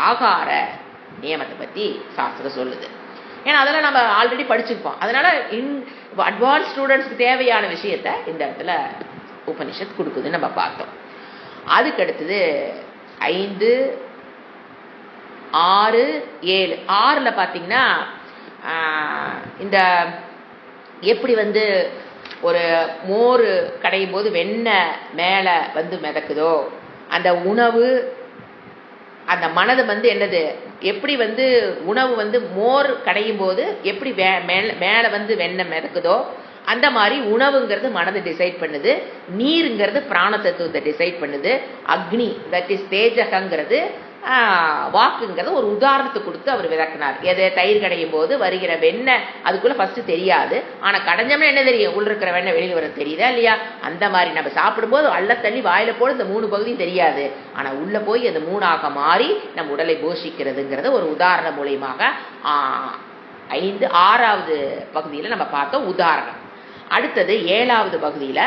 ஆகார நியமத்தை பற்றி சாஸ்திரம் சொல்லுது. ஏன்னா அதெல்லாம் நம்ம ஆல்ரெடி படிச்சிருப்போம். அதனால அட்வான்ஸ் ஸ்டூடெண்ட்ஸ்க்கு தேவையான விஷயத்த இந்த இடத்துல உபனிஷத் கொடுக்குதுன்னு நம்ம பார்த்தோம். அதுக்கு அடுத்தது 5, 6, 7. 6ல் பார்த்தீங்கன்னா இந்த எப்படி ஒரு மோர் கடையும் போது வெண்ணெய் மேலே மிதக்குதோ அந்த உணவு அந்த மனது என்னது எப்படி உணவு மோர் கடையும் போது எப்படி மேலே வெண்ணெய் மிதக்குதோ அந்த மாதிரி உணவுங்கிறது மனதை டிசைட் பண்ணுது, நீருங்கிறது பிராண தத்துவத்தை டிசைட் பண்ணுது, அக்னி தட் இஸ் தேஜகங்கிறது வாக்குங்கிறத ஒரு உதாரணத்தை கொடுத்து அவர் விளக்குனார். எது தயிர் கடையும் போது வருகிற வெண்ணெய் அதுக்குள்ள ஃபர்ஸ்ட் தெரியாது, ஆனா கடைஞ்சோம்னா என்ன தெரியும், உள்ள இருக்கிற வெண்ணெய் வெளியில் வர தெரியுதா இல்லையா. அந்த மாதிரி நம்ம சாப்பிடும்போது அள்ள தள்ளி வாயில போட இந்த 3 பகுதியும் தெரியாது, ஆனா உள்ள போய் அது 3ஆக மாறி நம்ம உடலை போஷிக்கிறதுங்கிறத ஒரு உதாரணம் மூலியமாக 6வது பகுதியில் நம்ம பார்த்தோம் உதாரணம். அடுத்தது 7வது பகுதியில்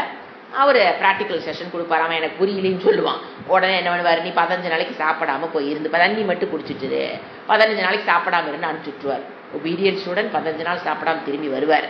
அவர் ப்ராக்டிக்கல் செஷன் கொடுப்பாராம, எனக்கு புரியலின்னு சொல்லுவான். உடனே என்ன பண்ணுவார், நீ 15 நாளைக்கு சாப்பிடாம போயிருந்து தண்ணி மட்டும் குடிச்சிட்டு 15 நாளைக்கு சாப்பிடாம இருந்து அனுப்பிச்சுட்டுவார். ஒபீடியன்ட் ஸ்டூடெண்ட் 15 நாள் சாப்பிடாம திரும்பி வருவார்.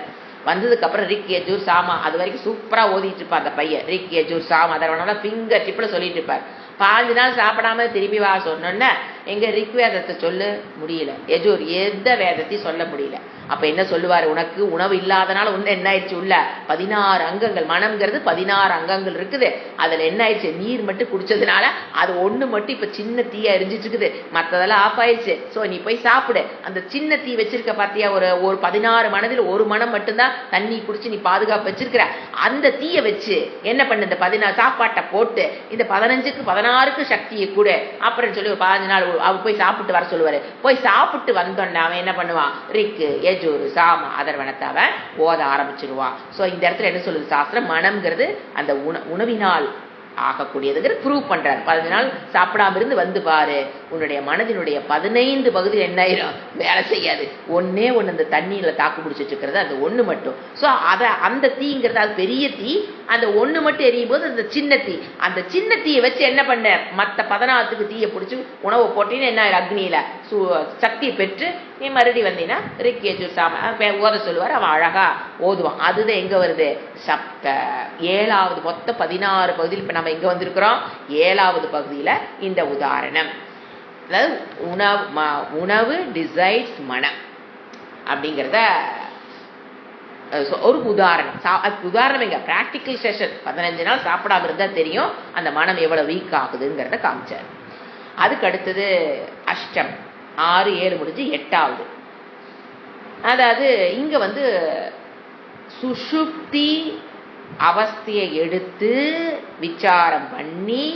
வந்ததுக்கப்புறம் ரிக் யஜூர் சாமா அது வரைக்கும் சூப்பராக ஓதிட்டு இருப்பார் அந்த பையன். ரிக் யஜூர் சாமா அதனால ஃபிங்கர் டிப்பில் சொல்லிட்டு இருப்பார். 15 நாள் சாப்பிடாம திரும்பி வா சொன்னோன்னே எங்க ரிக் வேதத்தை சொல்ல முடியல, யஜூர் எந்த வேதத்தையும் சொல்ல முடியல. அப்ப என்ன சொல்லுவார், உனக்கு உணவு இல்லாதனால ஒன்று என்ன ஆயிடுச்சு, உள்ள 16 அங்கங்கள், மனம்ங்கிறது 16 அங்கங்கள் இருக்குது, அதுல என்ன ஆயிடுச்சு, நீர் மட்டும் குடிச்சதுனால அது ஒண்ணு மட்டும் இப்ப சின்ன தீயா எரிஞ்சிட்டு இருக்குது, மற்றதெல்லாம் ஆஃப் ஆயிடுச்சு. ஸோ நீ போய் சாப்பிடு. அந்த சின்ன தீ வச்சிருக்க பார்த்தியா, ஒரு 16 மனதில் ஒரு மனம் மட்டும்தான் தண்ணி குடிச்சு நீ பாதுகாப்பு வச்சிருக்கிற. அந்த தீயை வச்சு என்ன பண்ணு, இந்த 16 சாப்பாட்டை போட்டு இந்த 15க்கு 16க்கு சக்தியை கூட அப்புறம் சொல்லி ஒரு 15 நாள் அவர் போய் சாப்பிட்டு வர சொல்லுவாரு. போய் சாப்பிட்டு வந்தோன்னா அவன் என்ன பண்ணுவான், ரிக்கு யஜூர் சாம அதர்வனத்தை அவன் ஓத ஆரம்பிச்சிருவான். ஸோ இந்த இடத்துல என்ன சொல்லுது சாஸ்திரம், மனம்ங்கிறது அந்த உணவினால் ஆகக்கூடியதுங்கிற ப்ரூவ் பண்றாரு. 15 நாள் சாப்பிடாம இருந்து பாரு, உன்னுடைய மனதினுடைய 15 பகுதியில் என்ன ஆயிரும், வேலை செய்யாது. ஒன்னே ஒன்று அந்த தண்ணியில தாக்கு பிடிச்சிட்டு இருக்கிறது அந்த ஒண்ணு மட்டும். ஸோ அந்த தீங்கிறது அது பெரிய தீ, அந்த ஒண்ணு மட்டும் எரியும் போது அந்த சின்ன தீ, அந்த சின்ன தீயை வச்சு என்ன பண்ண, மற்ற 14க்கு தீயை பிடிச்சி உணவை போட்டீங்கன்னா என்ன அக்னியில சக்தியை பெற்று நீ மறுபடி வந்தீங்கன்னா ரிக்கேஜு சாம ஓத சொல்லுவார். அவன் அழகா ஓதுவான். அதுதான் எங்க வருது, சப்த 7வது மொத்த 16 பகுதியில் இப்ப நம்ம எங்க வந்திருக்கிறோம், 7வது பகுதியில இந்த உதாரணம். அதாவது உணவு டிசைட்ஸ் மனம் அப்படிங்கிறத ஒரு உதாரணம். உதாரணம் எங்க பிராக்டிக்கல் செஷன் 15 நாள் சாப்பிடாம இருந்தா தெரியும் அந்த மனம் எவ்வளவு வீக் ஆகுதுங்கிறத காமிச்சார். அதுக்கு அடுத்தது அஷ்டம், 6 7 முடிஞ்சு 8வது. அதாவது இங்க வந்து சுஷுப்தி அவஸ்தையை எடுத்து விசாரம் பண்ணி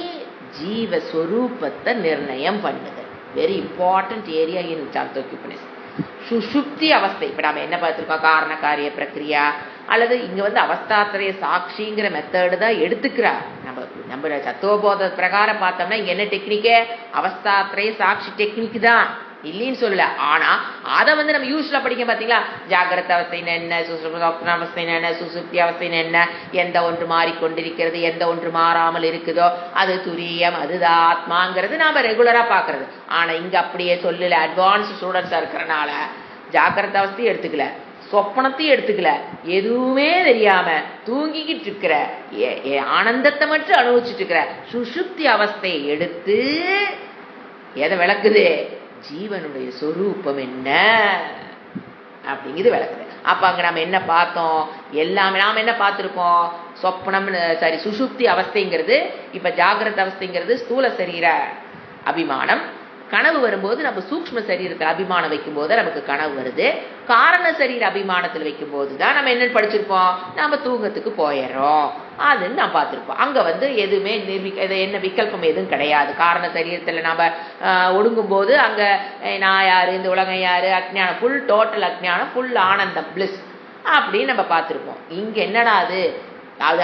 ஜீவஸ்வரூபத்தை நிர்ணயம் பண்ணுது. வெரி இம்பார்ட்டன்ட் ஏரியா இன் சாந்தோக்கிய உபநிஷத். சுஷுப்தி அவஸ்தை. இப்ப நாம என்ன பார்த்திருக்கோம்? காரண காரிய பிரக்ரியா அல்லது இங்க வந்து அவஸ்தாத்திரைய சாட்சிங்கிற மெத்தடு தான் எடுத்துக்கிறா. நம்ம தத்துவபோத பிரகாரம் பார்த்தோம்னா இங்க என்ன டெக்னிக்கு? அவஸ்தாத்திரைய சாட்சி டெக்னிக் தான், இல்லைன்னு சொல்லல. ஆனா அதை வந்து நம்ம யூஸ்வலா படிக்க பாத்தீங்களா? ஜாகிரத அவஸ்தைன்னு என்ன, சுசுப்தி அவஸ்தைன்னு என்ன, சுசுப்தி அவஸ்தைன்னு என்ன, எந்த ஒன்று மாறிக்கொண்டிருக்கிறது, எந்த ஒன்று மாறாமல் இருக்குதோ அது துரியம், அதுதான் ஆத்மாங்கிறது நாம ரெகுலரா பாக்குறது. ஆனா இங்க அப்படியே சொல்லல. அட்வான்ஸ் ஸ்டூடெண்ட்ஸா இருக்கிறனால ஜாகிரத அவஸ்தையும் எடுத்துக்கல, சொப்பனத்தையும் எடுத்துக்கல, எதுவுமே தெரியாம தூங்கிக்கிட்டு இருக்கிற ஆனந்தத்தை மட்டும் அனுபவிச்சுட்டு இருக்கிற சுசுப்தி அவஸ்தையை எடுத்து எதை விளக்குது? ஜீவனுடைய சொரூபம் என்ன அப்படிங்கிறது விளக்குது. அப்ப அங்க நம்ம என்ன பார்த்தோம்? எல்லாமே நாம என்ன பார்த்திருக்கோம்? சொப்பனம், சாரி, சுசுப்தி அவஸ்தைங்கிறது, இப்ப ஜாகிரத அவஸ்தைங்கிறது ஸ்தூல சரீர அபிமானம். கனவு வரும்போது நம்ம சூக்ஷ்ம சரீரத்தில் அபிமானம் வைக்கும் போது நமக்கு கனவு வருது. காரண சரீர அபிமானத்தில் வைக்கும் போது தான் நம்ம என்ன படிச்சிருப்போம்? நம்ம தூங்கத்துக்கு போயிடுறோம். அதுன்னு நான் பார்த்துருப்போம். அங்க வந்து எதுவுமே என்ன விகல்பம் எதுவும் கிடையாது. காரண சரீரத்தில் நம்ம ஒடுங்கும் போது அங்க நான் யாரு, இந்த உலகம் யாரு, அஜ்ஞானம், ஃபுல் டோட்டல் அஜ்ஞானம், ஃபுல் ஆனந்தம், பிளிஸ் அப்படின்னு நம்ம பார்த்துருப்போம். இங்க என்னடா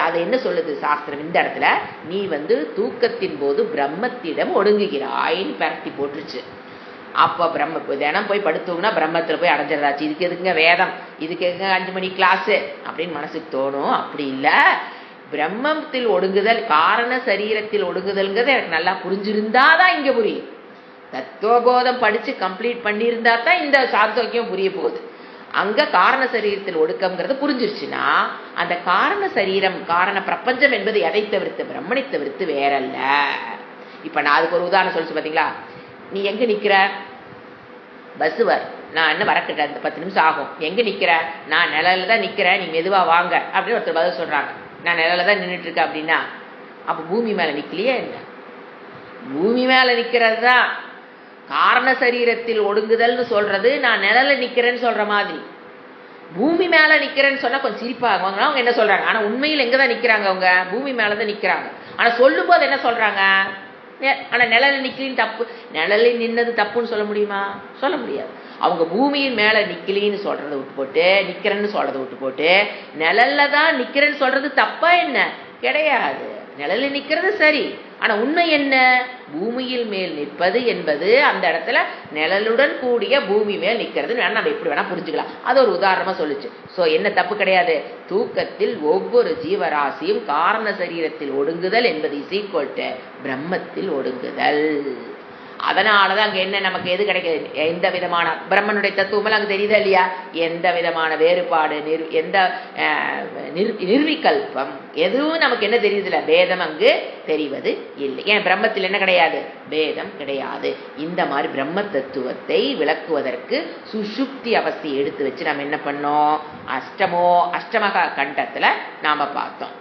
அது என்ன சொல்லுது சாஸ்திரம்? இந்த இடத்துல நீ வந்து தூக்கத்தின் போது பிரம்மத்திடம் ஒடுங்குகிறாய்ன்னு பரத்தி போட்டுருச்சு. அப்ப பிரம்ம தினம் போய் படுத்தோம்னா பிரம்மத்துல போய் அடைஞ்சிடறாச்சு. இதுக்கு எதுக்குங்க வேதம், இதுக்கு எதுங்க 5 மணி கிளாஸ் அப்படின்னு மனசுக்கு தோணும். அப்படி இல்லை, பிரம்மத்தில் ஒடுங்குதல், காரண சரீரத்தில் ஒடுங்குதல்ங்கிறது எனக்கு நல்லா புரிஞ்சிருந்தாதான் இங்க புரியும். தத்துவபோதம் படிச்சு கம்ப்ளீட் பண்ணியிருந்தா தான் இந்த சாந்தோக்கியம் புரிய போகுது. அங்க காரண சரீரத்தில் ஒடுக்கம்ங்கிறது புரிஞ்சிருச்சுன்னா அந்த காரண சரீரம், காரண பிரபஞ்சம் என்பது எதை தவிர்த்து? பிரம்மனை தவிர்த்து வேறல்ல. இப்ப நான் அதுக்கு ஒரு உதாரணம் சொல்லிச்சு பாத்தீங்களா? நீ எங்க நிக்கிற? பஸ் வர், நான் என்ன வரக்கிட்ட 10 நிமிஷம் ஆகும். எங்க நிக்கிற? நான் நிழல்ல தான் நிக்கிறேன், நீ மெதுவா வாங்க அப்படின்னு ஒருத்தர் பதில் சொல்றாங்க. நான் நிழல்ல தான் நின்றுட்டு இருக்கேன் அப்படின்னா அப்ப பூமி மேல நிக்கலையே என்ன? பூமி மேல நிக்கிறது தான் காரண சரீரத்தில் ஒடுங்குதல்னு சொல்றது. நான் நிழல்ல நிக்கிறேன்னு சொல்ற மாதிரி. பூமி மேல நிக்கிறேன்னு சொன்னா கொஞ்சம் சிரிப்பாங்க. அவங்க என்ன சொல்றாங்க? ஆனா உண்மையில் எங்கதான் நிக்கிறாங்க? அவங்க பூமி மேலதான் நிக்கிறாங்க. ஆனா சொல்லும் போது என்ன சொல்றாங்க? ஆனா நிழல்ல நிக்கலின்னு தப்பு, நிழலில் நின்னது தப்புன்னு சொல்ல முடியுமா? சொல்ல முடியாது. அவங்க பூமியின் மேல நிக்கலின்னு சொல்றதை விட்டு போட்டு, நிக்கிறேன்னு சொல்றதை விட்டு போட்டு நிழல்ல தான் நிக்கிறேன்னு சொல்றது தப்பா என்ன? கிடையாது. நிழலில் நிக்கிறது சரி. ஆனா உண்மை என்ன? பூமியில் மேல் நிற்பது என்பது அந்த இடத்துல நிழலுடன் கூடிய பூமி மேல் நிக்கிறது வேணா நம்ம எப்படி வேணா புரிஞ்சுக்கலாம். அது ஒரு உதாரணமா சொல்லுச்சு. சோ என்ன தப்பு கிடையாது. தூக்கத்தில் ஒவ்வொரு ஜீவராசியும் காரண சரீரத்தில் ஒடுங்குதல் என்பது இஸ் ஈக்குவல் டு பிரம்மத்தில் ஒடுங்குதல். அதனாலதான் அங்க என்ன நமக்கு எது கிடைக்குது? எந்த விதமான பிரம்மனுடைய தத்துவம் அங்க தெரியுதா இல்லையா? எந்த விதமான வேறுபாடு, எந்த நிர்விகல்பம் எதுவும் நமக்கு என்ன தெரியுதுல? பேதம் அங்கு தெரிவது இல்லை. ஏன்? பிரம்மத்தில் என்ன கிடையாது? பேதம் கிடையாது. இந்த மாதிரி பிரம்ம தத்துவத்தை விளக்குவதற்கு சுஷுப்தி அவஸ்தையை எடுத்து வச்சு நம்ம என்ன பண்ணோம்? அஷ்டமக கண்டத்துல நாம பார்த்தோம்.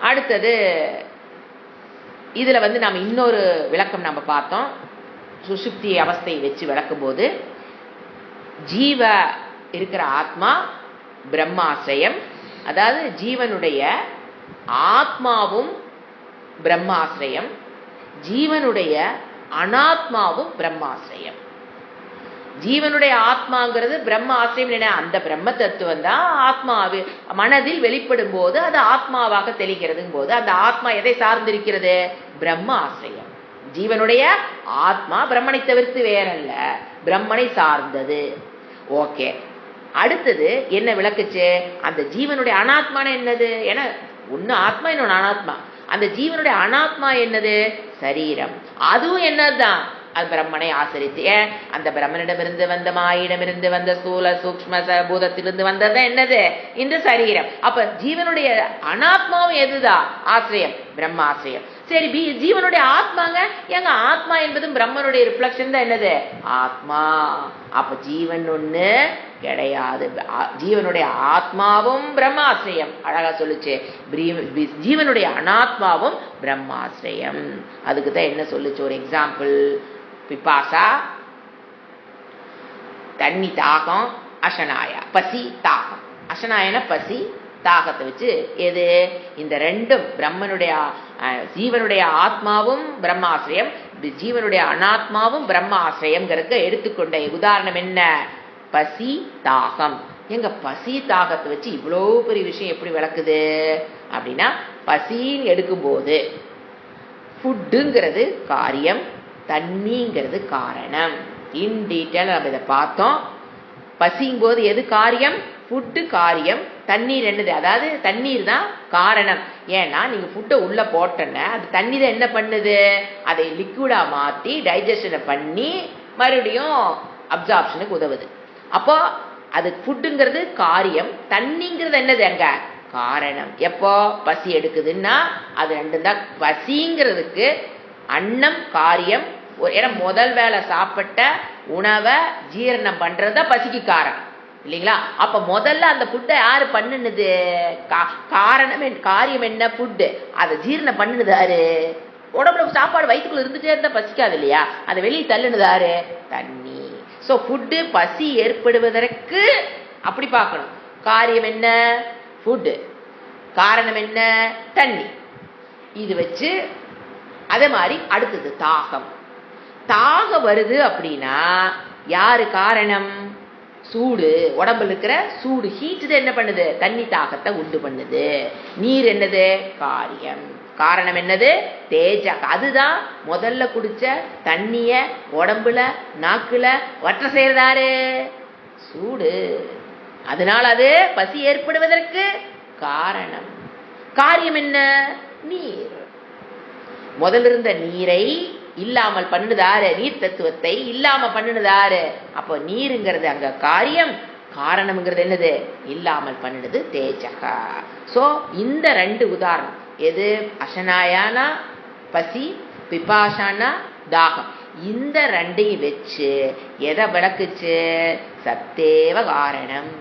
அடுத்தது இதுல வந்து நாம இன்னொரு விளக்கம் நம்ம பார்த்தோம். சுஷுப்தி அவஸ்தையை வச்சு விளக்கும் போது ஜீவ இருக்கிற ஆத்மா பிரம்மாசிரியம், அதாவது ஜீவனுடைய ஆத்மாவும் பிரம்மாசிரியம், ஜீவனுடைய அனாத்மாவும் பிரம்மாசிரியம். ஜீவனுடைய ஆத்மாங்கிறது பிரம்ம ஆசிரியம் என்ன? அந்த பிரம்ம தத்துவம் தான் ஆத்மாவு மனதில் வெளிப்படும் போது அது ஆத்மாவாக தெளிக்கிறது போது அந்த ஆத்மா எதை சார்ந்திருக்கிறது? பிரம்ம ஆசிரியம். ஜீவனுடைய ஆத்மா பிரம்மனை தவிர்த்து வேறல்ல, பிரம்மனை சார்ந்தது. ஓகே, அடுத்தது என்ன விளக்குச்சு? அந்த ஜீவனுடைய அனாத்மான என்னது? ஏன்னா ஒன்னு ஆத்மா, இன்னொன்னு அனாத்மா. அந்த ஜீவனுடைய அனாத்மா என்னது? சரீரம். அதுவும் என்னதுதான்? அது பிரம்மனை ஆசிரித்து. அந்த பிரம்மனிடமிருந்து வந்த மாயிடமிருந்து வந்த ஸ்தூல சூக்ஷ்ம பூதத்திலிருந்து வந்தது என்னது? இந்த சரீரம். அப்ப ஜீவனுடைய அனாத்மாவும் எதுதான்? ஆசிரியம், பிரம்மாசிரியம். சரி, ஜீவனுடைய ஆத்மாங்க, எங்க ஆத்மா என்பதும் பிரம்மனுடைய ரிஃப்ளெக்ஷன் தான். என்னது? ஆத்மா. அப்ப ஜீவன் ஒண்ணு கிடையாது. ஜீவனுடைய ஆத்மாவும் பிரம்மாசிரியம். அழகா சொல்லுச்சு. ஜீவனுடைய அனாத்மாவும் பிரம்மாசிரியம். அதுக்கு தான் என்ன சொல்லுச்சு? ஒரு எக்ஸாம்பிள். பிபாசா தண்ணி தாகம், அசனாயா பசி தாகம். அசனாயன பசி, தாகத்தை வச்சு எது? இந்த ரெண்டும் பிரம்மனுடைய ஜீவனுடைய ஆத்மாவும் பிரம்மாசிரியம், ஜீவனுடைய அனாத்மாவும் பிரம்மாசிரியம்ங்கிறதுக்கு எடுத்துக்கொண்ட உதாரணம் என்ன? பசி தாகம். எங்க பசி தாகத்தை வச்சு இவ்வளோ பெரிய விஷயம் எப்படி விளக்குது அப்படின்னா, பசின்னு எடுக்கும்போது ஃபுட்டுங்கிறது காரியம், தண்ணிங்கிறது காரணம். இன் டீட்டெயில் நம்ம இதை பார்த்தோம். பசிங்கும் போது எது காரியம்? ஃபுட்டு காரியம், தண்ணீர் என்னது? அதாவது தண்ணீர் தான் காரணம். ஏன்னா நீங்க ஃபுட்டை உள்ள போட்டோன்னா அது தண்ணி தான் என்ன பண்ணுது? அதை லிக்விடா மாற்றி டைஜஷனை பண்ணி மறுபடியும் அப்சார்ப்ஷனுக்கு உதவுது. அப்போ அது ஃபுட்டுங்கிறது காரியம், தண்ணிங்கிறது என்னது? அங்க காரணம். எப்போ பசி எடுக்குதுன்னா அது ரெண்டும் தான். பசிங்கிறதுக்கு அன்னம் காரியம். ஏன்னா முதல் வேளை சாப்பிட்ட உணவை ஜீரணம் பண்றத பசிக்கு காரணம் இல்லைங்களா? அப்ப முதல்ல அந்த ஃபுட்டை யாரு பண்ணுனது? காரணம் காரியம் என்ன? ஃபுட்டு. அதை ஜீரணம் பண்ணுனது யாரு? உடம்புல சாப்பாடு வயிற்றுக்குள்ள இருந்துட்டே இருந்தா பசிக்காது இல்லையா? அதை வெளியே தள்ளுனது யாரு? தண்ணி. ஸோ ஃபுட்டு பசி ஏற்படுவதற்கு அப்படி பார்க்கணும். காரியம் என்ன? ஃபுட்டு. காரணம் என்ன? தண்ணி. இது வச்சு அதே மாதிரி அடுத்தது தாகம். தாகம் வருது அப்படின்னா யாரு காரணம்? சூடு. உடம்புல இருக்கிற சூடு, ஹீட் தான் என்ன பண்ணுது? தண்ணி தாகத்தை உண்டு பண்ணுது. நீர் என்னது? காரியம். காரணம் என்னது? தேஜ. அதுதான் முதல்ல குடிச்ச தண்ணிய உடம்புல நாக்குல வற்ற செய்யறாரு சூடு. அதனால அது பசி ஏற்படுவதற்கு காரணம். காரியம் என்ன? நீர். முதல்ல இருந்த நீரை இல்லாமல் பண்ணுதாரு? நீர் தத்துவத்தை இல்லாம பண்ணுதாரு? அப்போ நீருங்கிறது அங்க காரியம், காரணம்ங்கிறது என்னது? இல்லாமல் பண்ணுது தேஜகா. சோ இந்த ரெண்டு உதாரணம் எது? அசனாயானா பசி, பிபாஷானா தாகம். இந்த ரெண்டையும் வச்சு எதை விளக்குச்சு? சத்தேவ காரணம்.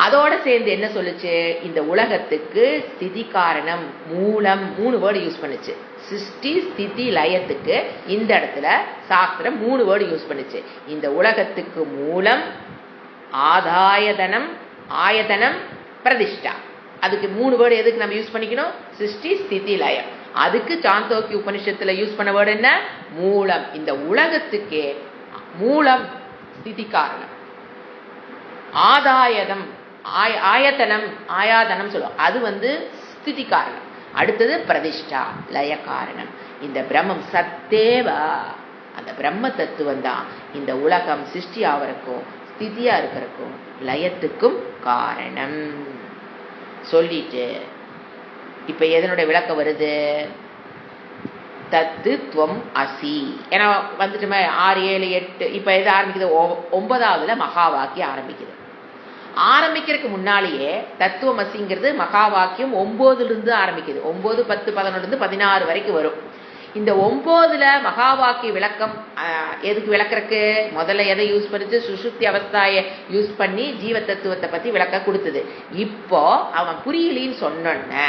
அதோட சேர்ந்து என்ன சொல்லுச்சு? இந்த உலகத்துக்கு ஸ்திதி காரணம், மூலம், 3 வேர்டு யூஸ் பண்ணுச்சு. சிருஷ்டி ஸ்திதி லயத்துக்கு இந்த இடத்துல சாஸ்திரம் 3 வேர்டு யூஸ் பண்ணுச்சு. இந்த உலகத்துக்கு மூலம் ஆதாயதனம், ஆயதனம், பிரதிஷ்டா. அதுக்கு 3 வேர்டு எதுக்கு நம்ம யூஸ் பண்ணிக்கணும்? சிருஷ்டி ஸ்திதி லயம். அதுக்கு சாந்தோக்கிய உபனிஷத்துல யூஸ் பண்ண வேர்டு என்ன? மூலம். இந்த உலகத்துக்கே மூலம் ஸ்திதி காரணம். ஆதாயதம், ஆயத்தனம், ஆயாதனம் சொல்லுவோம், அது ஸ்திதி காரணம். அடுத்தது பிரதிஷ்டா, லய காரணம். இந்த பிரம்மம் சத்தேவா, அந்த பிரம்ம தத்துவம் தான் இந்த உலகம் சிருஷ்டி ஆவறக்கும் ஸ்திதியா இருக்கிறக்கும் லயத்துக்கும் காரணம் சொல்லிட்டு இப்ப எதனுடைய விளக்கம் வருது? தத்து துவம் அசி. ஏன்னா வந்துட்டுமே 6, 7, 8 இப்ப எது ஆரம்பிக்குது? 9வதுல மகா வாக்கியம் ஆரம்பிக்குது. ஆரம்பிக்கிறதுக்கு முன்னாலேயே தத்துவமசிங்கிறது மகா வாக்கியம் 9லிருந்து ஆரம்பிக்குது. 9, 10, 11 16 வரைக்கும் வரும். இந்த 9ல மகா வாக்கிய விளக்கம் எதுக்கு விளக்குறக்கு? முதல்ல எதை யூஸ் பண்ணிச்சு? சுசுப்தி அவஸ்தாயை யூஸ் பண்ணி ஜீவ தத்துவத்தை பத்தி விளக்க கொடுத்தது. இப்போ அவன் புரியலின்னு சொன்னோன்ன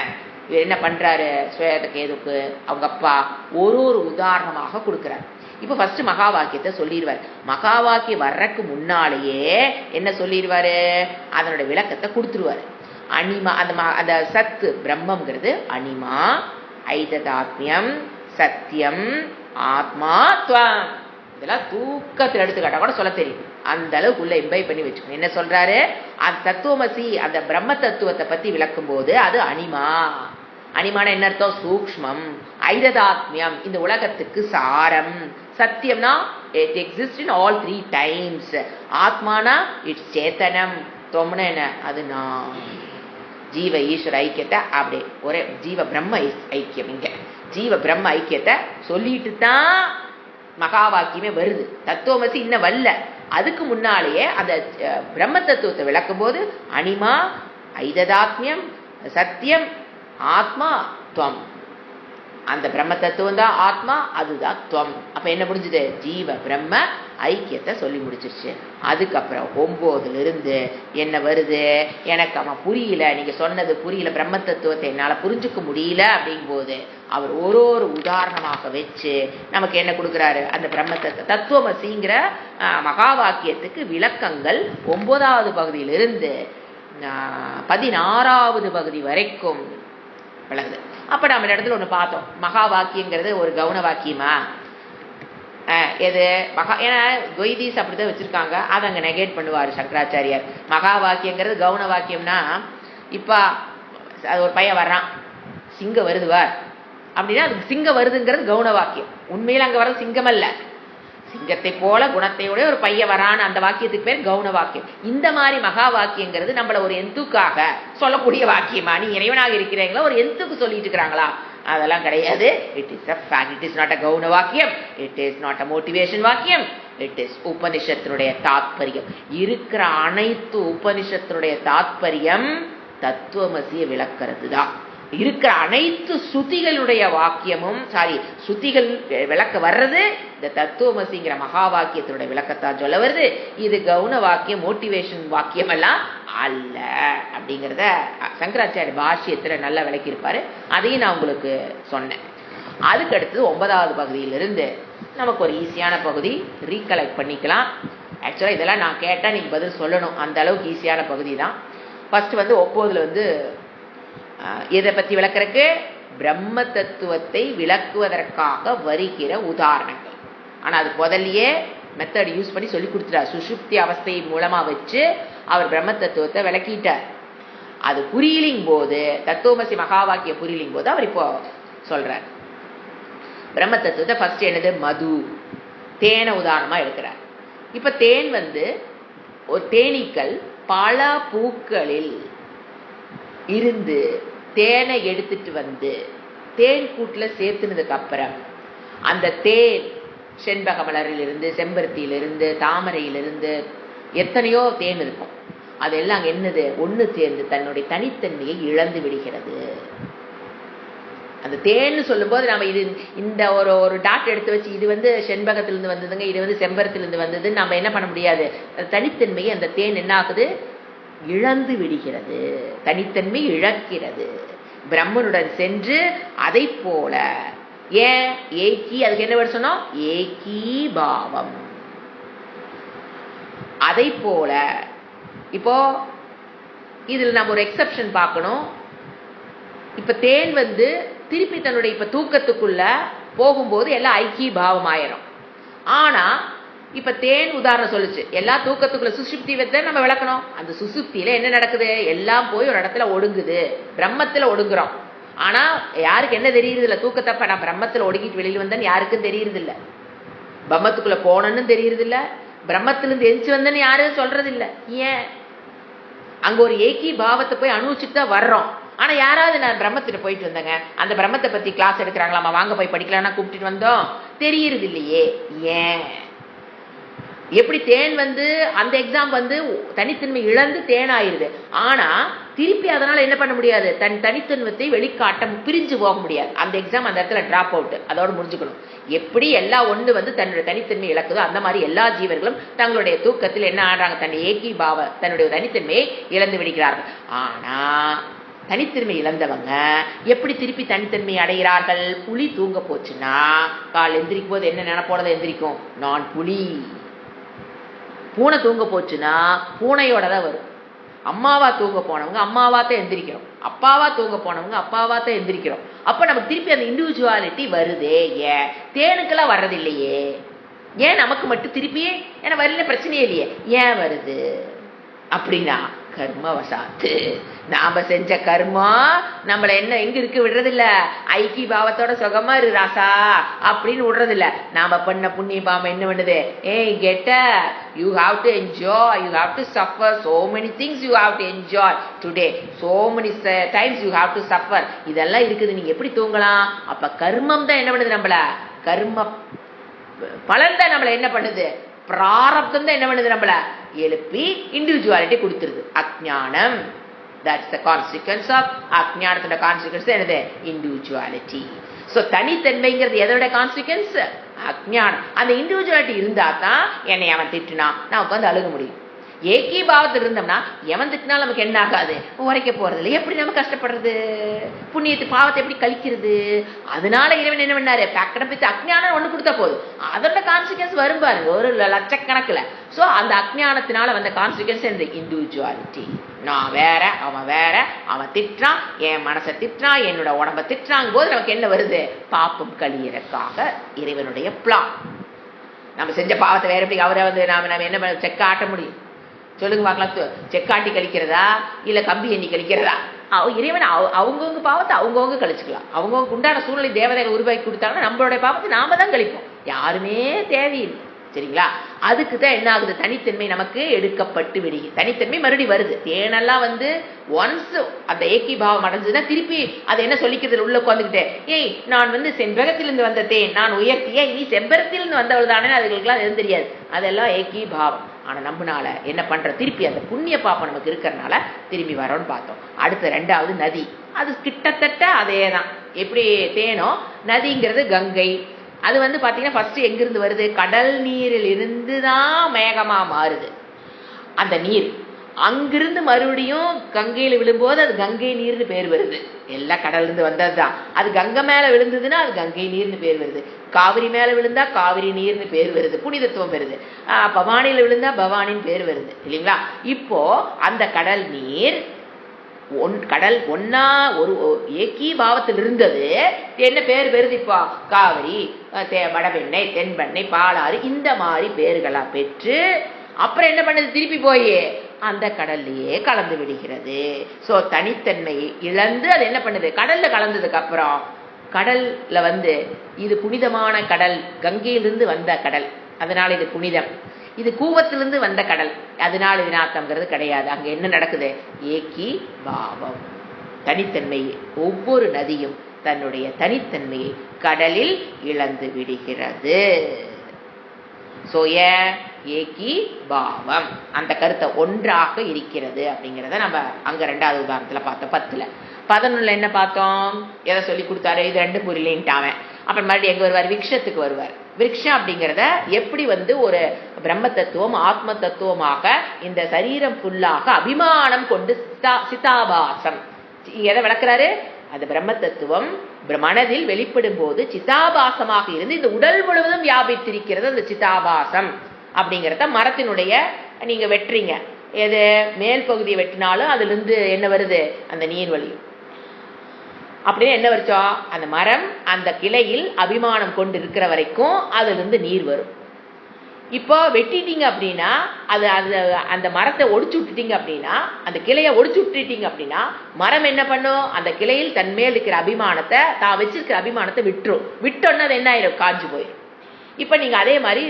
இவர் என்ன பண்றாரு? ஸ்வேதகேதுக்கு அவங்க அப்பா ஒரு உதாரணமாக கொடுக்கிறார். இப்ப ஃபர்ஸ்ட் மகா வாக்கியத்தை சொல்லிடுவார். மகா வாக்கியம் வர்றதுக்கு முன்னாலேயே என்ன சொல்லிடுவாரு? அதனுடைய விளக்கத்தை கொடுத்துருவாரு. அனிமா, அந்த சத்து பிரம்மங்கிறது அனிமா, ஐததாத்மியம், சத்தியம், ஆத்மா, துவம். இதெல்லாம் தூக்கத்தில் எடுத்துக்காட்டா கூட சொல்ல தெரியும். அந்த அளவுக்குள்ள இம்பை பண்ணி வச்சுக்கணும். என்ன சொல்றாரு? அந்த தத்துவமசி, அந்த பிரம்ம தத்துவத்தை பத்தி விளக்கும் போது அது அனிமா. அனிமான என்ன அர்த்தம்? சூக்ஷ்மம். ஐததாத்மியம், இந்த உலகத்துக்கு சாரம். சத்தியம்னா it exist in all 3 times. ஆத்மானா இட்ஸ் சேத்தனம். தொம்னா என்ன? அது நான். ஜீவ ஈஸ்வர ஐக்கியத்தை அப்படி ஒரே ஜீவ பிரம்ம ஐக்கியம். இங்க ஜீவ பிரம்ம ஐக்கியத்தை சொல்லிட்டு தான் மகா வாக்கியமே வருது. தத்துவமசி இன்னும் வரல. அதுக்கு முன்னாலேயே அந்த பிரம்ம தத்துவத்தை விளக்கும் போது அனிமா, ஐததாத்மியம், சத்தியம், ஆத்மா, துவம். அந்த பிரம்ம தத்துவம் தான் ஆத்மா, அதுதான் துவம். அப்ப என்ன முடிஞ்சது? ஜீவ பிரம்ம ஐக்கியத்தை சொல்லி முடிச்சிருச்சு. அதுக்கப்புறம் 9ல இருந்து என்ன வருது? எனக்கு அவன் புரியல, நீங்க சொன்னது புரியல, பிரம்ம தத்துவத்தை என்னால புரிஞ்சுக்க முடியல அப்படிங்கும்போது அவர் ஒரு உதாரணமாக வச்சு நமக்கு என்ன கொடுக்குறாரு? அந்த பிரம்ம தத்துவமசிங்கிற மகா வாக்கியத்துக்கு விளக்கங்கள் 9வது பகுதியிலிருந்து 16வது பகுதி வரைக்கும் விளங்குது. அப்ப நம்ம இந்த இடத்துல ஒண்ணு பார்த்தோம், மகா வாக்கியங்கிறது ஒரு கவுன வாக்கியமா? எது மகா? ஏன்னா துவைதீஸ் அப்படிதான் வச்சிருக்காங்க, அதை அங்க நெகேட் பண்ணுவாரு சங்கராச்சாரியார். மகா வாக்கியங்கிறது கவுன வாக்கியம்னா, இப்ப அது ஒரு பையன் வர்றான், சிங்கம் வருதுவார் அப்படின்னா அதுக்கு சிங்கம் வருதுங்கிறது கவுன வாக்கியம். உண்மையில அங்க வர்றது சிங்கம் அல்ல, சிங்கத்தை போல குணத்தையோட ஒரு பையன் வரான்னு அந்த வாக்கியத்துக்கு பேர் கவுன வாக்கியம். இந்த மாதிரி மகா வாக்கியங்கிறது நம்மள ஒரு எந்துக்காக சொல்லக்கூடிய வாக்கியமா? நீ இறைவனாக இருக்கிறீங்களா ஒரு எந்துக்கு சொல்லிட்டு இருக்கிறாங்களா? அதெல்லாம் கிடையாது. It is a fact. It is not a கவுன வாக்கியம், it is not a motivation வாக்கியம், இட் இஸ் உபனிஷத்தினுடைய தாத்பரியம். இருக்கிற அனைத்து உபனிஷத்தினுடைய தாத்பரியம் தத்துவமசியை விளக்கிறது தான். இருக்கிற அனைத்து சுத்திகளுடைய வாக்கியமும் சுத்திகள் விளக்க வர்றது இந்த தத்துவமசிங்கிற மகா வாக்கியத்தினுடைய விளக்கத்தான் சொல்ல வருது. இது கவுன வாக்கியம், மோட்டிவேஷன் வாக்கியம் எல்லாம் அல்ல அப்படிங்கிறத சங்கராச்சாரிய பாஷ்யத்துல நல்லா விளக்கியிருப்பாரு. அதையும் நான் உங்களுக்கு சொன்னேன். அதுக்கு அடுத்தது 9வது பகுதியிலிருந்து நமக்கு ஒரு ஈஸியான பகுதி ரீகலெக்ட் பண்ணிக்கலாம். ஆக்சுவலா இதெல்லாம் நான் கேட்டா நீங்க பதில் சொல்லணும், அந்த அளவுக்கு ஈஸியான பகுதி தான். ஃபர்ஸ்ட் 9ல எதை பத்தி விளக்குறதுக்கு? பிரம்ம தத்துவத்தை விளக்குவதற்காக வருகிற உதாரணங்கள். ஆனா அது முதல்லயே மெத்தட் யூஸ் பண்ணி சொல்லி கொடுத்துட்டார். சுஷுப்தி அவஸ்தை மூலமா வச்சு அவர் பிரம்ம தத்துவத்தை விளக்கிட்டார். அது புரியலிங் போது, தத்துவமசி மகா வாக்கிய புரியலிங் போது அவர் இப்போ சொல்றார் பிரம்ம தத்துவத்தை. ஃபர்ஸ்ட் என்னது? மது, தேனை உதாரணமா எடுக்கிறார். இப்ப தேன் ஒரு தேனீக்கள் பல பூக்களில் இருந்து தேனை எடுத்துட்டு தேன் கூட்டுல சேர்த்துனதுக்கு அப்புறம் அந்த தேன் செண்பக மலரிலிருந்து, செம்பருத்தியிலிருந்து, தாமரையிலிருந்து எத்தனையோ தேன் இருக்கும். அதெல்லாம் அங்க என்னது? ஒண்ணு சேர்ந்து தன்னுடைய தனித்தன்மையை இழந்து விடுகிறது. அந்த தேன்னு சொல்லும் போது நம்ம இது இந்த ஒரு டாட் எடுத்து வச்சு இது செண்பகத்திலிருந்து வந்ததுங்க, இது செம்பருத்திலிருந்து வந்ததுன்னு நம்ம என்ன பண்ண முடியாது. தனித்தன்மையை அந்த தேன் என்ன ஆகுது? இழந்து விடுகிறது, தனித்தன்மை இழக்கிறது. பிரம்மனுடன் சென்று அதை போல ஏன் ஏகி, அதுக்கு என்ன வேர்ட் சொன்னோம்? ஏகி பாவம். அதை போல இப்போ இதுல நம்ம ஒரு எக்ஸெப்ஷன் பார்க்கணும். இப்ப தேன் திருப்பி தன்னுடைய இப்ப தூக்கத்துக்குள்ள போகும்போது எல்லாம் ஐக்கிய பாவம் ஆயிரும். ஆனா இப்ப தேன் உதாரணம் சொல்லுச்சு, எல்லா தூக்கத்துக்குள்ள சுசுப்தி வச்ச நம்ம விளக்கணும். அந்த சுசுப்தியில என்ன நடக்குது? எல்லாம் போய் ஒரு இடத்துல ஒடுங்குது, பிரம்மத்துல ஒடுங்குறோம். ஆனா யாருக்கு என்ன தெரியுது இல்ல? தூக்கத்தப்ப நான் பிரம்மத்துல ஒடுங்கிட்டு வெளியில் வந்தேன்னு யாருக்கும் தெரியுது இல்ல. பிரம்மத்துக்குள்ள போனன்னு தெரியுது இல்ல, பிரம்மத்திலிருந்து எந்திச்சு வந்தேன்னு யாரும் சொல்றது இல்ல. ஏன்? அங்க ஒரு ஏகி பாவத்தை போய் அனுபவிச்சுட்டு தான் வர்றோம். ஆனா யாராவது நான் பிரம்மத்துல போயிட்டு வந்தேங்க, அந்த பிரம்மத்தை பத்தி கிளாஸ் எடுக்கிறாங்களாமா, வாங்க போய் படிக்கலாம்னா கூப்பிட்டு வந்தோம், தெரியுறது இல்லையே. ஏன்? எப்படி தேன் அந்த எக்ஸாம் தனித்தன்மை இழந்து தேனாயிருது. ஆனா திருப்பி அதனால என்ன பண்ண முடியாது? தன் தனித்தன்மத்தை வெளிக்காட்ட பிரிஞ்சு போக முடியாது. அந்த எக்ஸாம் அந்த இடத்துல டிராப் அவுட், அதோட முடிஞ்சுக்கணும். எப்படி எல்லா ஒண்ணு தன்னுடைய தனித்தன்மை இழக்குதோ அந்த மாதிரி எல்லா ஜீவர்களும் தங்களுடைய தூக்கத்தில் என்ன ஆடுறாங்க? தன் ஏகி பாவ தன்னுடைய தனித்தன்மையை இழந்து விடுகிறார்கள். ஆனா தனித்தன்மை இழந்தவங்க எப்படி திருப்பி தனித்தன்மை அடைகிறார்கள்? புலி தூங்க போச்சுன்னா கால் எந்திரிக்கும் போது என்ன நினைப்போட எந்திரிக்கும்? நான் புலி. பூனை தூங்க போச்சுன்னா பூனையோட தான் வரும். அம்மாவா தூங்க போனவங்க அம்மாவாத்தான் எந்திரிக்கிறோம், அப்பாவா தூங்க போனவங்க அப்பாவாத்தான் எந்திரிக்கிறோம். அப்ப நமக்கு திருப்பி அந்த இண்டிவிஜுவாலிட்டி வருதே. ஏன்? தேனுக்கெல்லாம் வர்றது இல்லையே. ஏன் நமக்கு மட்டும் திருப்பி? ஏன்னா வரல, பிரச்சனையே இல்லையே. ஏன் வருது அப்படின்னா கர்மவசாத்து. நாம செஞ்ச கர்மம் நம்மள என்ன எங்க இருக்கு விடுறதில்ல. ஐக்கிய பாவத்தோட சுகமா இரு ராசா அப்படின்னு விடுறதில்ல. நாம பண்ண புண்ணிய பாவம் என்ன பண்ணுது? ஏய் கெட்ட, you have to enjoy, you have to suffer so many things you have to enjoy today, so many times you have to suffer. இதெல்லாம் இருக்குது, நீங்க எப்படி தூங்கலாம்? அப்ப கர்மம் தான் என்ன பண்ணுது நம்மள? கர்ம பலன் தான் நம்மள என்ன பண்ணுது? பிராரப்தம் தான் என்ன பண்ணுது? நம்மள எழுப்பி இண்டிவிஜுவாலிட்டி கொடுத்துருது. அஜ்ஞானம் That's the consequence of அஜ்ஞானத்தோட கான்சிக்வன்ஸ் என்னது? இண்டிவிஜுவாலிட்டி. ஸோ தனித்தன்மைங்கிறது எதோட கான்சிக்வன்ஸ்? அஜ்ஞானம். அந்த இண்டிவிஜுவாலிட்டி இருந்தா தான் என்னை அவன் திட்டுனா நான் உட்காந்து அழுக முடியும். ஏகி பாவத்தில் இருந்தோம்னா எவன் திட்டினாலும் நமக்கு என்ன ஆகாது, உரைக்க போறது இல்லை. எப்படி நம்ம கஷ்டப்படுறது? புண்ணியத்து பாவத்தை எப்படி கழிக்கிறது? அதனால இறைவன் என்ன பண்ணாரு? பேக்கடை பித்து அஜ்ஞானம் ஒண்ணு கொடுத்தா போதும், அதோட கான்சிக்வன்ஸ் வரும் பாருங்க ஒரு லட்சக்கணக்கில். ஸோ அந்த அஜ்ஞானத்தினால வந்த கான்சிக்வன்ஸ் இந்த இண்டிவிஜுவாலிட்டி. நான் வேற, அவன் வேற, அவன் திட்டுறான், என் மனசை திட்டுறான், என்னோட உடம்ப திட்டுறாங்க போது நமக்கு என்ன வருது? பாப்பம் கழியறக்காக இறைவனுடைய பிளான். நம்ம செஞ்ச பாவத்தை வேற எப்படி அவரை வந்து நாம என்ன செக்க ஆட்ட முடியும்? சொல்லுங்க பார்க்கலாம். செக்காட்டி கழிக்கிறதா இல்ல கம்பி எண்ணி கழிக்கிறதா? இறைவன் அவங்கவுங்க பாவத்தை அவங்கவுங்க கழிச்சுக்கலாம். அவங்கவுங்க உண்டான சூழ்நிலை தேவதைகள் உருவாக்கி கொடுத்தாங்கன்னா நம்மளுடைய பாவத்தை நாம தான் கழிப்போம், யாருமே தேவையில்லை. சரிங்களா? அதுக்கு தான் என்ன ஆகுது? தனித்தன்மை நமக்கு எடுக்கப்பட்டு விடுகிறது. தனித்தன்மை மறுபடி வருது. தேனெல்லாம் வந்து ஒன்ஸ் அந்த ஏக்கி பாவம் அடைஞ்சதுன்னா திருப்பி அதை என்ன சொல்லிக்கிறது? உள்ள உட்காந்துக்கிட்டே, ஏய் நான் வந்து செண்பகத்திலிருந்து வந்த தேன், நான் உயர்த்திய நீ செம்பரத்திலிருந்து வந்தவள் தானே. அதுகளுக்குலாம் எதுவும் தெரியாது, அதெல்லாம் ஏக்கி பாவம். ஆனா நம்மனால என்ன பண்ற? திருப்பி அந்த புண்ணிய பாப்பம் நமக்கு இருக்கிறதுனால திரும்பி வரோன்னு பார்த்தோம். அடுத்த ரெண்டாவது நதி. அது கிட்டத்தட்ட அதே தான். எப்படி தேனோ நதிங்கிறது கங்கை. அது வந்து பாத்தீங்கன்னா ஃபர்ஸ்ட் எங்கிருந்து வருது? கடல் நீரில் இருந்து தான் மேகமா மாறுது. அந்த நீர் அங்கிருந்து மறுபடியும் கங்கையில விழும்போது அது கங்கை நீர்னு பேர் வருது. எல்லாம் கடல்ல இருந்து வந்ததுதான். அது கங்கை மேல விழுந்ததுன்னா அது கங்கை நீர்னு பேர் வருது. காவிரி மேல விழுந்தா காவிரி நீர்னு பேர் வருது, புனிதத்துவம் வருது. பவானியில விழுந்தா பவானின்னு பேர் வருது, இல்லைங்களா? இப்போ அந்த கடல் நீர் கடல் ஒன்னா ஒரு ஏக்கி பாவத்தில் இருந்தது. என்ன பேர் வருது இப்போ? காவிரி, வடபெண்ணை, தென்பெண்ணை, பாலாறு, இந்த மாதிரி பேர்களா பெற்று அப்புறம் என்ன பண்ணுது? திருப்பி போய் அந்த கடல்லையே கலந்து விடுகிறது. சோ தனித்தன்மை இழந்து அது என்ன பண்ணுது? கடல்ல கலந்ததுக்கு அப்புறம் கடல்ல வந்து இது புனிதமான கடல், கங்கையிலிருந்து வந்த கடல், அதனால இது புனிதம். இது கூவத்திலிருந்து வந்த கடல், அதனால இது நாத்தம்ங்கிறது கிடையாது. அங்க என்ன நடக்குது? ஏக்கி பாவம், தனித்தன்மை. ஒவ்வொரு நதியும் தன்னுடைய தனித்தன்மையை கடலில் இழந்து விடுகிறது. சோ ஏகி பாவம் அந்த கருத்தை ஒன்றாக இருக்கிறது அப்படிங்கிறத நம்ம அங்க ரெண்டாவது உதாரணத்துல பார்த்தோம். 10ல் 11ல் என்ன பார்த்தோம்? எதை சொல்லி கொடுத்தாரு? இது ரெண்டு புரியலேன்ட்டாவன். அப்புறம் மறுபடியும் எங்க வருவார்? விக்ஷத்துக்கு வருவார். விருட்சம் அப்படிங்கிறத எப்படி வந்து ஒரு பிரம்ம தத்துவம் ஆத்ம தத்துவமாக இந்த சரீரம் ஃபுல்லாக அபிமானம் கொண்டு சிதாபாசம் எதை விளக்குறாரு? அது பிரம்ம தத்துவம் மனதில் வெளிப்படும் போது சிதாபாசமாக இருந்து இந்த உடல் முழுவதும் வியாபித்திருக்கிறது. அந்த சிதாபாசம் அப்படிங்கிறத மரத்தினுடைய நீங்க வெட்டுறீங்க, எது மேல் பகுதியை வெட்டினாலும் அதுல இருந்து என்ன வருது? அந்த நீர் வழியும். அப்படின்னு என்ன வச்சோம்? அந்த மரம் அந்த கிளையில் அபிமானம் கொண்டு இருக்கிற வரைக்கும் அதுல இருந்து நீர் வரும். இப்போ வெட்டிட்டீங்க அப்படின்னா அது அந்த மரத்தை ஒடிச்சு விட்டுட்டீங்க அப்படின்னா, அந்த கிளையை ஒடிச்சு விட்டுட்டீங்க அப்படின்னா மரம் என்ன பண்ணும்? அந்த கிளையில் தன்மேல் இருக்கிற அபிமானத்தை, தான் வச்சிருக்கிற அபிமானத்தை விட்டுரும். விட்டோன்னா அது என்ன ஆயிடும்? காஞ்சு போயிடும். இப்ப நீங்க அதே மாதிரி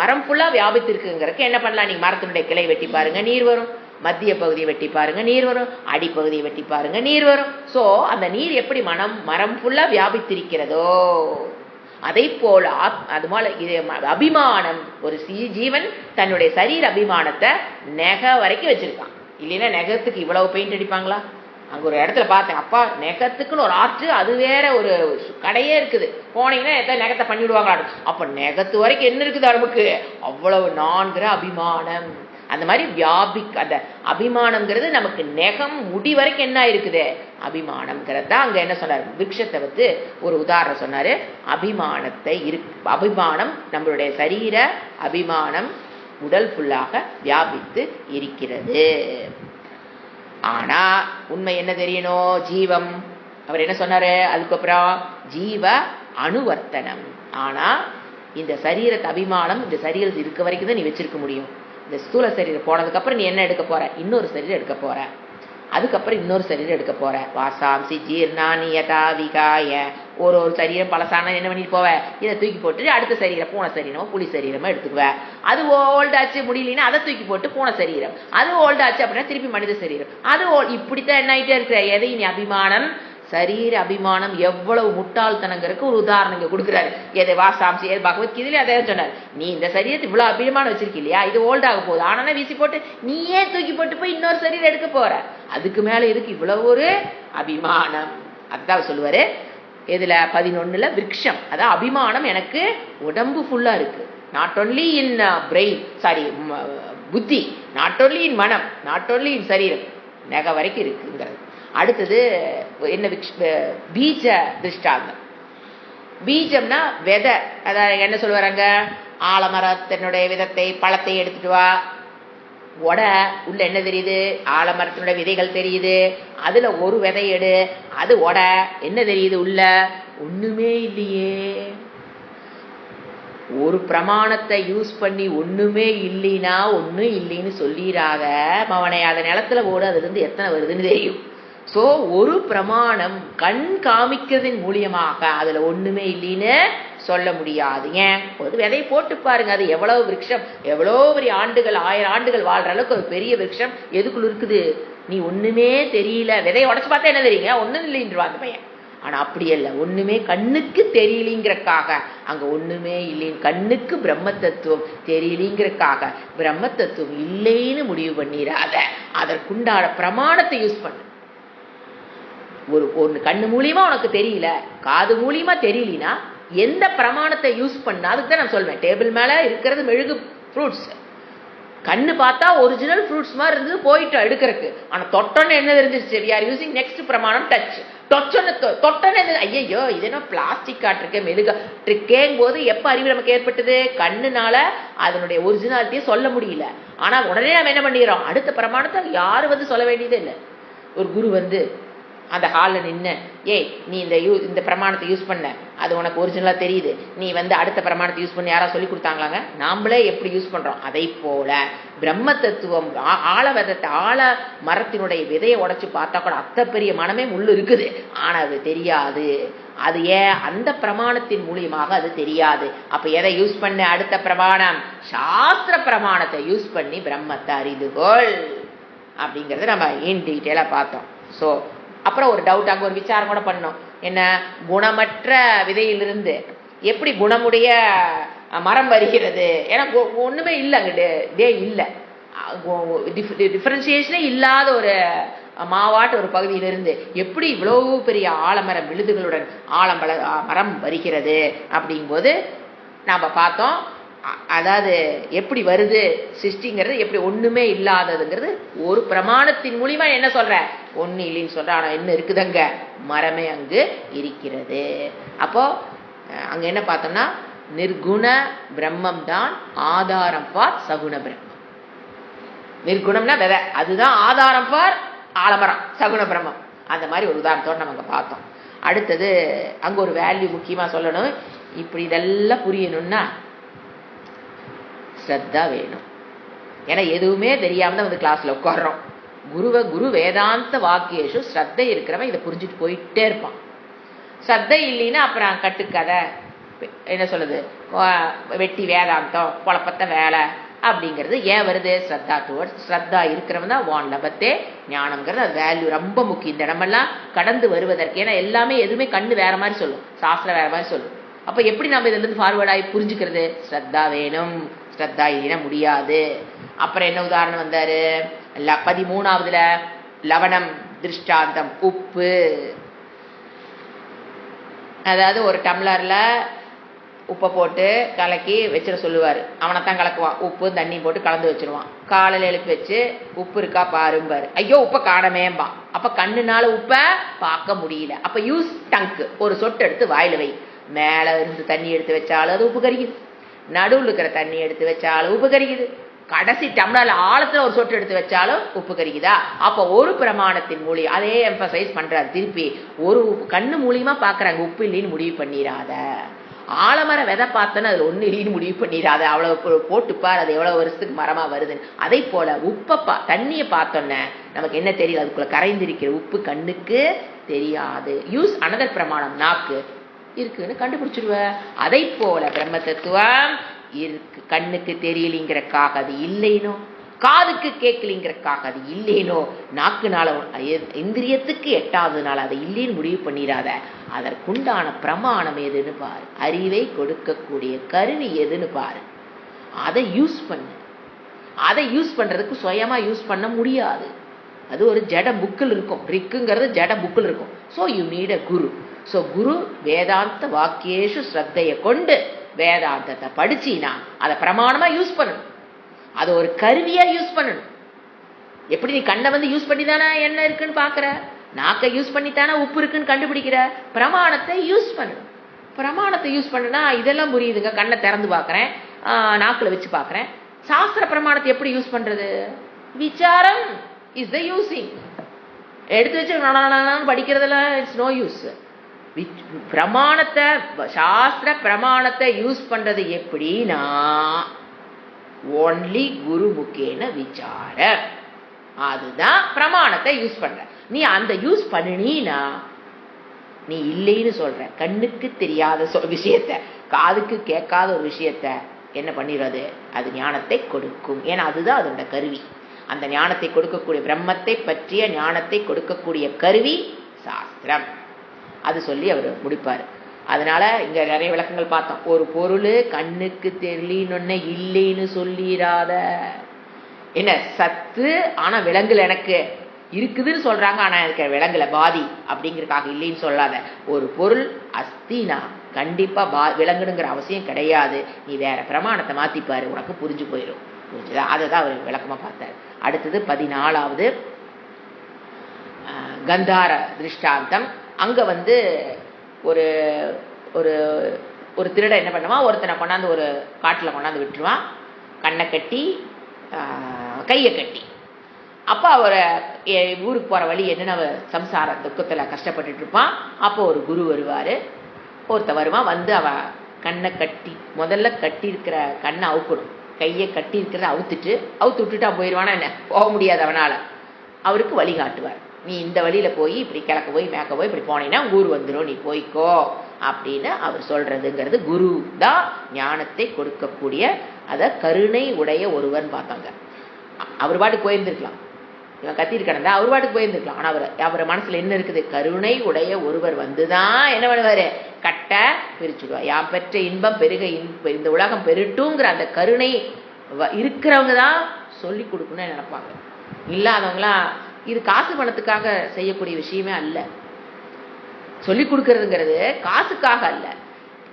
மரம் ஃபுல்லா வியாபித்திருக்குங்கிறதுக்கு என்ன பண்ணலாம்? நீங்க மரத்தினுடைய கிளை வெட்டி பாருங்க, நீர் வரும். மத்திய பகுதியை வெட்டி பாருங்க, நீர் வரும். அடிப்பகுதியை வெட்டி பாருங்க, நீர் வரும். சோ அந்த நீர் எப்படி மரம் ஃபுல்லா வியாபித்திருக்கிறதோ அதை போல அது போல அபிமானம் ஒரு ஜீவன் தன்னுடைய சரீர அபிமானத்தை நெக வரைக்கும் வச்சிருக்கான். இல்லைன்னா நெகத்துக்கு இவ்வளவு பெயிண்ட் அடிப்பாங்களா? அங்க ஒரு இடத்துல பார்த்தேன், அப்பா நெகத்துக்குன்னு ஒரு ஆற்று, அது வேற ஒரு கடையே இருக்குது, போனீங்கன்னா எத்தனை நெகத்தை பண்ணிவிடுவாங்களா? அப்ப நெகத்து வரைக்கும் என்ன இருக்குது நமக்கு? அவ்வளவு நான்கிற அபிமானம். அந்த மாதிரி அந்த அபிமானம்ங்கிறது நமக்கு நெகம் முடி வரைக்கும் என்ன இருக்குது? அபிமானம்ங்கிறது தான் அங்க என்ன சொன்னாரு? விருட்சத்தை வந்து ஒரு உதாரணம் சொன்னாரு. அபிமானம் நம்மளுடைய சரீர அபிமானம் உடல் ஃபுல்லாக வியாபித்து இருக்கிறது. ஆனா உண்மை என்ன தெரியணும்? ஜீவம். அவர் என்ன சொன்னாரு அதுக்கப்புறம்? ஜீவ அனுவர்த்தனம். ஆனா இந்த சரீரத்தை அபிமானம் இந்த சரீரத்தில் இருக்க வரைக்கும் தான் நீ வச்சிருக்க முடியும். இந்த ஸ்தூல சரீரம் போனதுக்கு அப்புறம் நீ என்ன எடுக்க போற? இன்னொரு சரீரம் எடுக்க போற. அதுக்கப்புறம் இன்னொரு சரீரம் எடுக்க போற. வாசாம்சி ஜீர்ணானி யதா விகாய. ஒரு சரீரம் பழசான என்ன பண்ணிட்டு போவ? இதை தூக்கி போட்டு அடுத்த சரீரம் பூனை சரீரமோ புலி சரீரமோ எடுத்துக்குவ. அது ஓல்டாச்சு முடியலன்னா அதை தூக்கி போட்டு பூனை சரீரம். அது ஓல்டாச்சு அப்படின்னா திருப்பி மனித சரீரம். அது இப்படித்தான் என்ன ஆயிட்டே இருக்கிற? எதை நீ அபிமானம் சரீர அபிமானம் எவ்வளவு முட்டாள்தனங்கிறதுக்கு ஒரு உதாரணம் இங்க கொடுக்குறாரு. எதை வாசாம்சி ஏது பகவத்கீதையில அதே சொன்னார். நீ இந்த சரீரத்தை இவ்வளவு அபிமானம் வச்சிருக்க இல்லையா, இது ஓல்டாக போகுது, ஆனா வீசி போட்டு நீயே தூக்கி போட்டு போய் இன்னொரு சரீரம் எடுக்க போற, அதுக்கு மேல எதுக்கு இவ்வளவு ஒரு அபிமானம்? அதான் சொல்லுவாரு இதுல 11ல விருட்சம். அதான் அபிமானம் எனக்கு உடம்பு ஃபுல்லா இருக்கு, not only in brain, sorry புத்தி, நாட் ஒன்லி இன் மனம், நாட் ஒன்லி இன் சரீரம், நகை வரைக்கும் இருக்குங்கிறது. அடுத்தது என்ன? பீஜ திருஷ்டாந்தம். பீஜம்னா விதை. அதாவது என்ன சொல்லுவாங்க, ஆலமரத்தினுடைய விதத்தை பழத்தை எடுத்துட்டு வா, உடை உள்ள என்ன தெரியுது, ஆலமரத்தினுடைய விதைகள் தெரியுது, அதுல ஒரு விதை எடு, அது உடை என்ன தெரியுது, உள்ள ஒண்ணுமே இல்லையே. ஒரு பிரமாணத்தை யூஸ் பண்ணி ஒண்ணுமே இல்லைன்னா ஒன்னும் இல்லைன்னு சொல்லிடாத அவனை, அதை நிலத்துல போடு, அதுல இருந்து எத்தனை வருதுன்னு தெரியும். சோ ஒரு பிரமாணம் கண் காமிக்கிறதின் மூலியமாக அதுல ஒண்ணுமே இல்லைன்னு சொல்ல முடியாது. ஏன்? ஒரு விதை போட்டு பாருங்க, அது எவ்வளவு விருட்சம், எவ்வளவு பெரிய ஆண்டுகள், 1000 ஆண்டுகள் வாழ்ற அளவுக்கு ஒரு பெரிய விருட்சம் எதுக்குள்ள இருக்குது. நீ ஒண்ணுமே தெரியல, விதையை உடச்சு பார்த்தா என்ன தெரியுங்க, ஒண்ணும் இல்லைன்றான் அந்த பையன். ஆனா அப்படி அல்ல, ஒண்ணுமே கண்ணுக்கு தெரியலிங்கிறக்காக அங்க ஒண்ணுமே இல்லைன்னு, கண்ணுக்கு பிரம்ம தத்துவம் தெரியலிங்கிறக்காக பிரம்ம தத்துவம் இல்லைன்னு முடிவு பண்ணிடாத, அதற்குண்டான பிரமாணத்தை யூஸ் பண்ணு. ஒன்னு கண்ணு மூலியமா உனக்கு தெரியல, காது மூலியமா தெரியலனா எந்த பிரமாணத்தை யூஸ் பண்ண, அதுக்கு தான் நான் சொல்வேன். டேபிள் மேல இருக்கிறது மெழுகு ஃப்ரூட்ஸ், கண்ணு பார்த்தா ஒரிஜினல் ஃப்ரூட்ஸ் மாதிரி இருந்தது, போயிட்டு எடுக்கிறதுக்கு. ஆனா தொட்டோன்னு என்ன தெரிஞ்சிருச்சு, we are using next பிரமாணம் டச். தொட்டோன்னு ஐயோ இது என்ன பிளாஸ்டிக் காட்டிருக்க மெழுகா ட்ரிக்கேங்கும் போது எப்ப அறிவு நமக்கு ஏற்பட்டது, கண்ணுனால அதனுடைய ஒரிஜினாலிட்டியை சொல்ல முடியல. ஆனா உடனே நம்ம என்ன பண்ணிடுறோம், அடுத்த பிரமாணத்தை யாரும் சொல்ல வேண்டியதே இல்லை. ஒரு குரு அந்த ஹாலில் நின்று, ஏய் நீ இந்த பிரமாணத்தை யூஸ் பண்ண, அது உனக்கு ஒரிஜினலா தெரியுது, நீ அடுத்த பிரமாணத்தை யூஸ் பண்ணி யாராவது சொல்லி கொடுத்தாங்களாங்க? நாமளே எப்படி யூஸ் பண்றோம், அதை போல பிரம்ம தத்துவம் ஆழ மரத்தினுடைய விதையை உடைச்சு பார்த்தா கூட அத்த பெரிய மனமே முள்ளு இருக்குது, ஆனா அது தெரியாது. அது ஏன்? அந்த பிரமாணத்தின் மூலியமாக அது தெரியாது. அப்ப எதை யூஸ் பண்ண? அடுத்த பிரமாணம், சாஸ்திர பிரமாணத்தை யூஸ் பண்ணி பிரம்மத்தை அறிந்துகொள் அப்படிங்கறத நம்ம இன் டீட்டெயிலா பார்த்தோம். சோ அப்புறம் ஒரு டவுட், அங்க ஒரு விசாரம் கூட பண்ணோம். என்ன? குணமற்ற விதையிலிருந்து எப்படி குணமுடைய மரம் வருகிறது? ஏன்னா ஒண்ணுமே இல்லை, அங்கிட்டு இல்லை, டிஃபரன்சியேஷனே இல்லாத ஒரு மாவாட்டு ஒரு பகுதியிலிருந்து எப்படி இவ்வளவு பெரிய ஆலமரம் விழுதுகளுடன் மரம் வருகிறது அப்படிங்கும்போது நாம பார்த்தோம். அதாவது எப்படி வருது சிருஷ்டிங்கிறது, எப்படி ஒண்ணுமே இல்லாததுங்கிறது ஒரு பிரமாணத்தின் மூலியமா என்ன சொல்ற, ஒண்ணு இல்லைன்னு சொல்ற. ஆனா என்ன இருக்குதுங்க, மரமே அங்கு இருக்கிறது. அப்போ அங்க என்ன பார்த்தோம்னா, நிர்குண பிரம்மம் தான் ஆதாரம் ஃபார் சகுண பிரம்மம். நிர்குணம்னா விதை, அதுதான் ஆதாரம் ஃபார் ஆலமரம் சகுண பிரம்மம். அந்த மாதிரி ஒரு உதாரணத்தோட நம்ம அங்க பார்த்தோம். அடுத்தது அங்க ஒரு வேல்யூ முக்கியமா சொல்லணும். இப்படி இதெல்லாம் புரியணும்னா ஸ்ரத்தா வேணும். ஏன்னா எதுவுமே தெரியாம தான் கிளாஸ்ல உட்கார்றோம். குரு வேதாந்த வாக்கியேஷு ஸ்ரத்தை இருக்கிறவன் இதை புரிஞ்சுட்டு போயிட்டே இருப்பான். ஸ்ரத்தை இல்லைன்னா அப்புறம் கட்டுக்கதை, என்ன சொல்லுது, வெட்டி வேதாந்தம், குழப்பத்த வேலை அப்படிங்கிறது ஏன் வருது? ஸ்ரத்தா டுவர்ட்ஸ். ஸ்ரத்தா இருக்கிறவன் தான் வான் லபத்தே ஞானம்ங்கிறது. அது வேல்யூ ரொம்ப முக்கியம் இந்த இடமெல்லாம் கடந்து வருவதற்கு. ஏன்னா எல்லாமே எதுவுமே கண்ணு வேற மாதிரி சொல்லும், சாஸ்திரம் வேற மாதிரி சொல்லும். அப்ப எப்படி நம்ம இதுல இருந்து ஃபார்வர்ட் ஆகி புரிஞ்சுக்கிறது? ஸ்ரத்தா வேணும், ஸ்ரத்தா இல்லைன்னா முடியாது. அப்புறம் என்ன உதாரணம் வந்தாரு 13வதுல, லவணம் திருஷ்டாந்தம், உப்பு. அதாவது ஒரு டம்ளர்ல உப்பை போட்டு கலக்கி வச்சிட சொல்லுவாரு, அவனைத்தான் கலக்குவான், உப்பு தண்ணி போட்டு கலந்து வச்சிருவான். காலையில எழுப்பி வச்சு உப்பு இருக்கா பாரும்பாரு, ஐயோ உப்பை காணமேம்பான். அப்ப கண்ணுனால உப்பை பார்க்க முடியல. அப்ப யூஸ் டங்க், ஒரு சொட்டு எடுத்து வாயில வை. மேல இருந்து தண்ணி எடுத்து வச்சாலும் அது உப்பு கரிக்குது, நடுவில் இருக்கிற தண்ணி எடுத்து வச்சாலும் உப்பு கரிக்குது, கடைசி டம்ளர்ல ஆழத்துல ஒரு சொட்டு எடுத்து வச்சாலும் உப்பு கரிக்குதா? அப்ப ஒரு பிரமாணத்தின் மூலியம் அதே எம்பசைஸ் பண்றாரு திருப்பி. ஒரு கண்ணு மூலியமா பாக்குறாங்க, உப்பு இல்லைன்னு முடிவு பண்ணிடாத. ஆலமர விதை பார்த்தோன்னு அதுல ஒண்ணு இல்லைன்னு முடிவு பண்ணிடாத, அவ்வளவு போட்டுப்பார், அது எவ்வளவு வருஷத்துக்கு மரமா வருதுன்னு. அதே போல உப்பை தண்ணியை பார்த்தோன்னே நமக்கு என்ன தெரியும், அதுக்குள்ள கரைந்திருக்கிற உப்பு கண்ணுக்கு தெரியாது. யூஸ் அனதர் பிரமாணம், நாக்கு இருக்குன்னு கண்டுபிடிச்சிடுவ. அதை போல பிரம்ம தத்துவம் இருக்கு, கண்ணுக்கு தெரியலிங்கிறக்காக அது இல்லைனும் காதுக்கு கேட்கலிங்கிறக்காக அது இல்லேனோ, நாக்குனால இந்திரியத்துக்கு எட்டாவதுனால அதை இல்லேன்னு முடிவு பண்ணிடாத. அதற்குண்டான பிரமாணம் எதுன்னு பாரு, அறிவை கொடுக்கக்கூடிய கருவி எதுன்னு பாரு, அதை யூஸ் பண்ணு. அதை யூஸ் பண்றதுக்கு சுயமா யூஸ் பண்ண முடியாது. அது ஒரு ஜட புக்கில் இருக்கும். ரிக்குங்கிறது ஜட புக்கில் இருக்கும். So you need a guru. So guru வேதாந்த வாக்கியேஷு ஸ்ரத்தையை கொண்டு வேதாந்தத்தை படிச்சினா அதை பிரமாணமா யூஸ் பண்ணணும். அதை ஒரு கருவியா யூஸ் பண்ணணும். எப்படி நீ கண்ணை வந்து யூஸ் பண்ணி தானே என்ன இருக்குன்னு பாக்குற, நாக்கை யூஸ் பண்ணித்தானே உப்பு இருக்குன்னு கண்டுபிடிக்கிற. பிரமாணத்தை யூஸ் பண்ணணும். பிரமாணத்தை யூஸ் பண்ணுனா இதெல்லாம் புரியுதுங்க. கண்ணை திறந்து பார்க்குறேன், நாக்கில் வச்சு பார்க்குறேன். சாஸ்திர பிரமாணத்தை எப்படி யூஸ் பண்றது? விசாரம் இஸ் த யூசிங். எடுத்து வச்சு படிக்கிறதெல்லாம் இட்ஸ் நோ யூஸ். பிரமாணத்தை, சாஸ்திர பிரமாணத்தை யூஸ் பண்றது எப்படின்னா ஒன்லி குரு முக்கேன விசார. அதுதான் பிரமாணத்தை யூஸ் பண்ற. நீ அந்த யூஸ் பண்ணினா நீ இல்லைன்னு சொல்ற. கண்ணுக்கு தெரியாத விஷயத்த, காதுக்கு கேட்காத ஒரு விஷயத்த என்ன பண்ணிடுறது? அது ஞானத்தை கொடுக்கும். ஏன்னா அதுதான் அதோட கருவி. அந்த ஞானத்தை கொடுக்கக்கூடிய, பிரம்மத்தை பற்றிய ஞானத்தை கொடுக்கக்கூடிய கருவி சாஸ்திரம். அது சொல்லி அவர் முடிப்பார். அதனால இங்க நிறைய விளக்கங்கள் பார்த்தோம். ஒரு பொருள் கண்ணுக்கு தெரியலன்னு இல்லைன்னு சொல்லிடாத. என்ன சத்து ஆனா விலங்குல எனக்கு இருக்குதுன்னு சொல்றாங்க, ஆனா எனக்கு விலங்குல பாதி அப்படிங்கிறதுக்காக இல்லைன்னு சொல்லாத. ஒரு பொருள் அஸ்தினா கண்டிப்பா விளங்கணுங்கிற அவசியம் கிடையாது. நீ வேற பிரமாணத்தை மாத்திப்பாரு, உனக்கு புரிஞ்சு போயிடும். புரிஞ்சுதா? அதை தான் அவர் விளக்கமா பார்த்தார். அடுத்தது 14வது கந்தார திருஷ்டாந்தம். அங்க வந்து ஒரு ஒரு ஒரு திருட என்ன பண்ணுவான், ஒருத்தனை கொண்டாந்து ஒரு காட்டில் கொண்டாந்து விட்டுருவான், கண்ணை கட்டி கையை கட்டி. அப்போ அவரை ஊருக்கு போகிற வழி என்னென்ன சம்சார துக்கத்தில் கஷ்டப்பட்டுட்டு இருப்பான். அப்போ ஒரு குரு வருவார், ஒருத்த வருவான். வந்து அவ கண்ணை கட்டி, முதல்ல கட்டி இருக்கிற கண்ணை அவுக்கணும். கையை கட்டி இருக்கிறத அவுத்து விட்டுட்டா போயிடுவானா என்ன? போக முடியாது அவனால். அவருக்கு வழிகாட்டுவார். நீ இந்த வழியில போய் இப்படி கிழக்க போய் மேக்க போய் இப்படி போனீங்கன்னா ஊர் வந்துடும், நீ போய்க்கோ அப்படின்னு அவர் சொல்றதுங்கிறது குரு தான் ஞானத்தை கொடுக்கக்கூடிய, அத கருணை உடைய ஒருவன் பார்த்தாங்க. அவர் பாட்டுக்கு போயிருந்திருக்கலாம், இவன் கத்திட்டு கிடந்தா அவர் பாட்டுக்கு போயிருந்திருக்கலாம். ஆனா அவர் மனசுல என்ன இருக்குது? கருணை உடைய ஒருவர் வந்துதான் என்ன பண்ணுவாரு? கட்ட பிரிச்சுடுவார். யாம் பெற்ற இன்பம் பெருக, இந்த உலகம் பெருட்டுங்கிற அந்த கருணை இருக்கிறவங்க தான் சொல்லி கொடுக்கணும்னு நினைப்பாங்க. இல்லாதவங்களாம் இது காசு பணத்துக்காக செய்யக்கூடிய விஷயமே அல்ல. சொல்லி கொடுக்கறதுங்கிறது காசுக்காக அல்ல.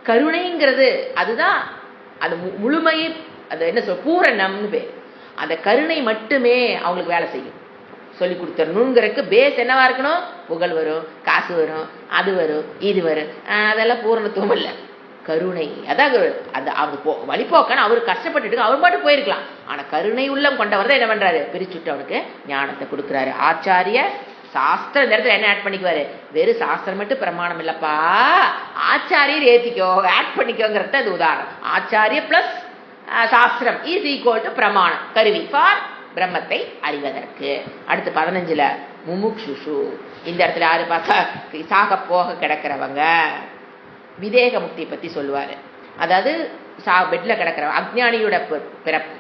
கருணைங்கிறது அதுதான் அது முழுமையை, அது என்ன சொல், பூரணம்னு பேர். அந்த கருணை மட்டுமே அவங்களுக்கு வேலை செய்யும். சொல்லி கொடுத்துடணுங்கிறதுக்கு பேஸ் என்னவா இருக்கணும்? புகழ் வரும், காசு வரும், அது வரும், இது வரும், அதெல்லாம் பூரணத்துவம் இல்லை. கருணை அதான் அது. அவங்க வழிபோக்கான அவர் கஷ்டப்பட்டுட்டு அவர் பாட்டு போயிருக்கலாம். ஆனா கருணை உள்ளம் கொண்டவர் தான் என்ன பண்றாரு? பிரிச்சுட்டு அவனுக்கு ஞானத்தை கொடுக்குறாரு. ஆச்சாரிய சாஸ்திரம் இந்த இடத்துல என்ன ஆட் பண்ணிக்குவாரு? வெறும் சாஸ்திரம் மட்டும் பிரமாணம் இல்லப்பா, ஆச்சாரியர் ஏத்திக்கோ, ஆட் பண்ணிக்கோங்கிறது அது உதாரணம். ஆச்சாரிய பிளஸ் சாஸ்திரம் இஸ் ஈக்குவல் டு பிரமாணம், கருவி ஃபார் பிரம்மத்தை அறிவதற்கு. அடுத்து 15ல முமுக்ஷுஷு. இந்த இடத்துல யாரு பார்த்தா சாக போக கிடக்கிறவங்க, விதேக முக்தியை பத்தி சொல்லுவாரு. அதாவது பெட்ல கிடக்கிறவங்க, அஜ்ஞானியோட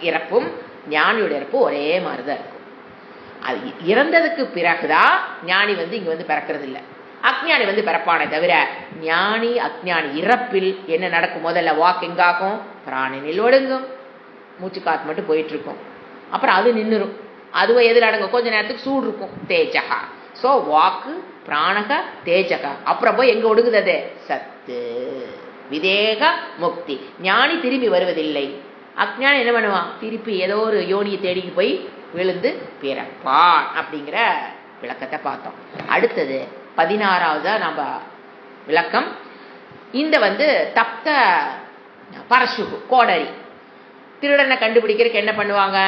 இறப்பும் ஞானியோட இறப்பும் ஒரே மாதிரிதான் இருக்கும். அது இறந்ததுக்கு பிறகுதான் ஞானி வந்து இங்க வந்து பிறக்கிறது இல்லை, அஜ்ஞானி வந்து பிறப்பானே தவிர ஞானி அஜ்ஞானி இறப்பில் என்ன நடக்கும்? முதல்ல வாக்கு எங்காகும்? பிராணனில் ஒடுங்கும், மூச்சு காத்து மட்டும் போயிட்டு இருக்கும். அப்புறம் அது நின்றுரும். அதுவும் எதில் அடங்கும்? கொஞ்ச நேரத்துக்கு சூடு இருக்கும், தேஜகா. ஸோ வாக்கு பிராணக தேஜகா. அப்புறம் போய் எங்க ஒடுங்குது? அது சத்து. விதேக முக்தி. ஞானி திரும்பி வருவதில்லை. அஜ்ஞானி என்ன பண்ணுவான்? திருப்பி ஏதோ ஒரு யோனியை தேடிக்கு போய் விழுந்து பிறப்பான். அப்படிங்கிற விளக்கத்தை பார்த்தோம். அடுத்தது 16வது நம்ம விளக்கம். இந்த வந்து தப்த பரசுகு கோடரி திருடனை கண்டுபிடிக்கிறதுக்கு என்ன பண்ணுவாங்க?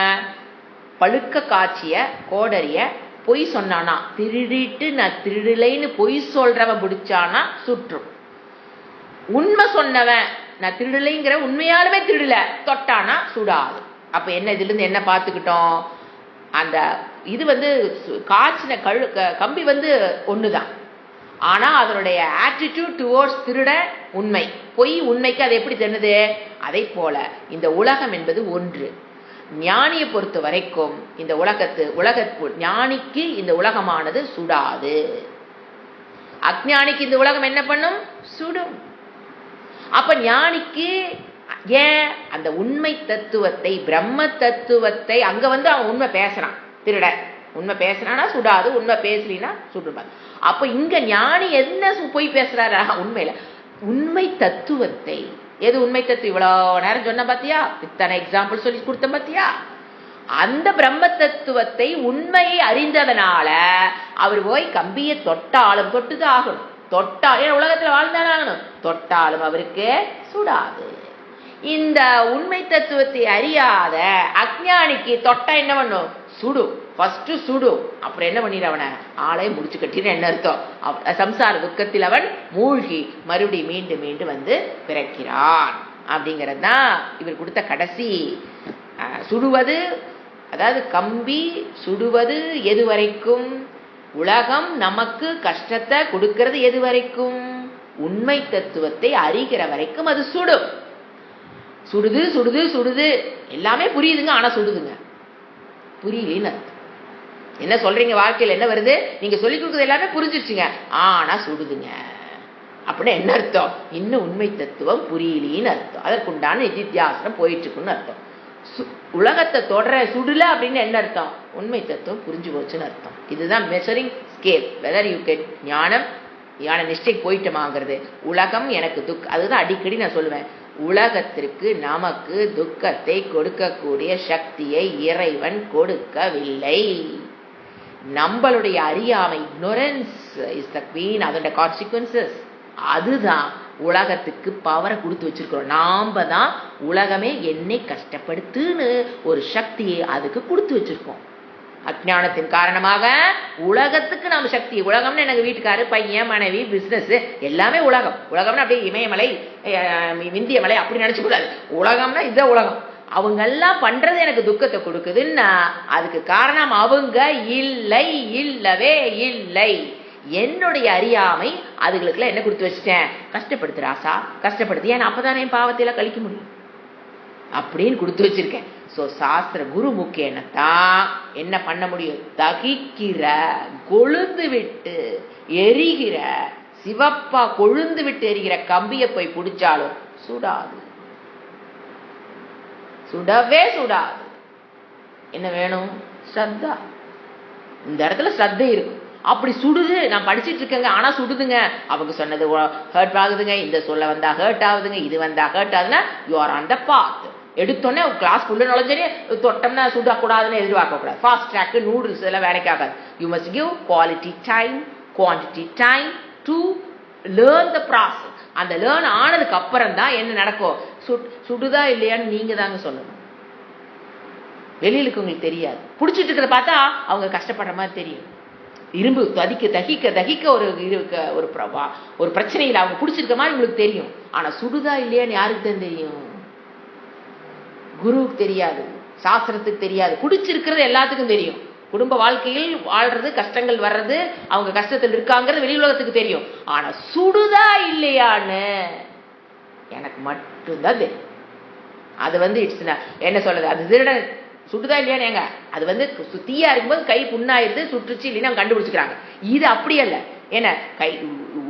பழுக்க காய்ச்சிய கோடரிய பொய் சொன்னானா, திருடிட்டு நான் திருடலைன்னு பொய் சொல்றவன் பிடிச்சானா சுற்றும். உண்மை சொன்னவன் நான் திருடலைங்கிற உண்மையாலுமே திருடல தொட்டானா சுடாது. அப்ப என்ன இதுல இருந்து என்ன பார்த்துக்கிட்டோம்? அந்த இது வந்து காய்ச்சின கம்பி வந்து ஒண்ணுதான், ஆனா அதனுடைய ஆட்டிடியூட் டுவோர்ட்ஸ் திருட உண்மை, பொய் உண்மைக்கு அது எப்படி தெரியுது? அதை போல இந்த உலகம் என்பது ஒன்று. ஞானியை பொறுத்த வரைக்கும் இந்த ஞானிக்கு இந்த உலகமானது சுடாது. அஞ்ஞானிக்கு இந்த உலகம் என்ன பண்ணும்? சுடும். அப்ப ஞானிக்கு ஏன் அந்த உண்மை தத்துவத்தை, பிரம்ம தத்துவத்தை, அங்க அவன் உண்மை பேசுறான், திருட உண்மை பேசுறானா சுடாது, உண்மை பேசலினா சுடுவார். அப்ப இங்க ஞானி என்ன போய் பேசுறாரா? உண்மையில உண்மை தத்துவத்தை, எது உண்மை தத்துவம்? இவ்வளவு நேரம் சொன்ன பாத்தியா, இத்தனை எக்ஸாம்பிள் சொல்லி கொடுத்த பாத்தியா? அந்த பிரம்ம தத்துவத்தை, உண்மையை அறிந்ததனால அவர் போய் கம்பியை தொட்டாலும் தொட்டுதான் ஆகணும். தொட்டாலும் உலகத்துல வாழ்ந்தாலும் ஆகணும், தொட்டாலும் அவருக்கு சுடாது. இந்த உண்மை தத்துவத்தை அறியாத அஞ்ஞானிக்கு தொட்டா என்ன பண்ணும்? சுடும். ஃபர்ஸ்ட் சுடும், அப்புறம் என்ன பண்ணிடு அவனை ஆளை முடிச்சு கட்டின்னு என்ன அர்த்தம்? சம்சார துக்கத்தில் அவன் மூழ்கி மறுபடியும் மீண்டும் மீண்டும் பிறக்கிறான். அப்படிங்கிறது தான் இவர் கொடுத்த கடைசி. சுடுவது, அதாவது கம்பி சுடுவது எது வரைக்கும்? உலகம் நமக்கு கஷ்டத்தை கொடுக்கிறது எது வரைக்கும்? உண்மை தத்துவத்தை அறிகிற வரைக்கும் அது சுடும். சுடுது சுடுது சுடுது, எல்லாமே புரியுதுங்க, ஆனா சுடுதுங்க. புரியலன்னு என்ன சொல்றீங்க? வாழ்க்கையில் என்ன வருது? நீங்க சொல்லிக் கொடுக்குறது எல்லாமே புரிஞ்சிருச்சுங்க, ஆனா சுடுதுங்க. அப்படின்னா என்ன அர்த்தம்? இன்னும் உண்மை தத்துவம் புரியலின்னு அர்த்தம். அதற்குண்டான நிதித்தியாசனம் போயிட்டு இருக்குன்னு அர்த்தம். உலகத்தை தொடர சுடல அப்படின்னு என்ன அர்த்தம்? உண்மை தத்துவம் புரிஞ்சு போச்சுன்னு அர்த்தம். இதுதான் measuring scale. Whether you get ஞானம், ஞான நிஷ்டைக்கு போயிட்டோமாங்கிறது. உலகம் எனக்கு அதுதான் அடிக்கடி நான் சொல்லுவேன், உலகத்திற்கு நமக்கு துக்கத்தை கொடுக்கக்கூடிய சக்தியை இறைவன் கொடுக்கவில்லை. நம்மளுடைய அறியாமை, ignorance is the queen, அதோட கான்சிக்வன்சஸ். அதுதான் உலகத்துக்கு பவரை கொடுத்து வச்சிருக்கிறோம். நாம தான் உலகமே என்னை கஷ்டப்படுத்துன்னு ஒரு சக்தியை அதுக்கு கொடுத்து வச்சிருக்கோம். அஞ்ஞானத்தின் காரணமாக உலகத்துக்கு நாம சக்தி, உலகம்னு எனக்கு வீட்டுக்காரு, பையன், மனைவி, பிசினஸ் எல்லாமே உலகம். உலகம்னா அப்படியே இமயமலை, விந்திய மலை அப்படி நினைச்சு கூடாது. உலகம்னா இதுதான் உலகம். அவங்க எல்லாம் பண்றது எனக்கு துக்கத்தை கொடுக்குதுன்னா அதுக்கு காரணம் அவங்க இல்லை, இல்லவே இல்லை. என்னுடைய அறியாமை அதுகளுக்குலாம் என்ன கொடுத்து வச்சுட்டேன்? கஷ்டப்படுத்து ராசா, கஷ்டப்படுத்து, ஏன்னா அப்பதானே என் பாவத்தையெல்லாம் கழிக்க முடியும் அப்படின்னு கொடுத்து வச்சிருக்கேன். சோ சாஸ்திர குரு முக்கியத்தான் என்ன பண்ண முடியும்? தகிக்கிற, கொழுந்து விட்டு எரிகிற, சிவப்பா கொழுந்து விட்டு எரிகிற கம்பியை போய் பிடிச்சாலும் சுடாது, சுடவே சுடாது. என்ன வேணும்? ஸ்ரத்தா. இந்த இடத்துல ஸ்ரத்தை இருக்கும். அப்படி சுடுது, நான் படிச்சுட்டு இருக்கேங்க ஆனா சுடுதுங்க, அவங்க சொன்னது ஹர்ட் ஆகுதுங்க, இந்த சொல்ல வந்தா ஹர்ட் ஆகுதுங்க, இது வந்தா ஹர்ட் ஆகுதுன்னா யூ ஆர் ஆன் த பாத். எடுத்தோடனே கிளாஸ்க்குள்ள நுழைஞ்சே தொட்டோம்னா சுடக்கூடாதுன்னு எதிர்பார்க்க கூடாது. ஃபாஸ்ட் ட்ராக், நூடுல்ஸ் எல்லாம் வேலைக்கு ஆகாது. You must give quality time, quantity time to learn the process. அந்த லேர்ன் ஆனதுக்கு அப்புறம் தான் என்ன நடக்கும்? சுடுதா இல்லையான்னு நீங்க தாங்க சொல்லணும். வெளியில இருக்கவங்களுக்கு தெரியாது. பிடிச்சிட்டு இருக்கிறத பார்த்தா அவங்க கஷ்டப்படுற மாதிரி தெரியும். இரும்பு தகிக்க தகிக்க தகிக்க ஒரு பிரச்சனையில் அவங்க பிடிச்சிருக்க மாதிரி உங்களுக்கு தெரியும். ஆனா சுடுதா இல்லையான்னு யாருக்கு தான் தெரியும்? குருவுக்கு தெரியாது, சாஸ்திரத்துக்கு தெரியாது. பிடிச்சிருக்கிறது எல்லாத்துக்கும் தெரியும். குடும்ப வாழ்க்கையில் வாழ்றது, கஷ்டங்கள் வர்றது, அவங்க கஷ்டத்தில் இருக்காங்கிறது வெளி உலகத்துக்கு தெரியும். ஆனா சுடுதா இல்லையான்னு எனக்கு மட்டும்தான் தெரியும். அது இட்ஸ் என்ன சொல்றது, அது திருடன் சுட்டுதா இல்லையான்னு ஏங்க, அது தீயா இருக்கும்போது கை புண்ணாயிருது, சுற்றுச்சு இல்லைன்னு கண்டுபிடிச்சுக்கிறாங்க. இது அப்படி அல்ல. ஏன்னா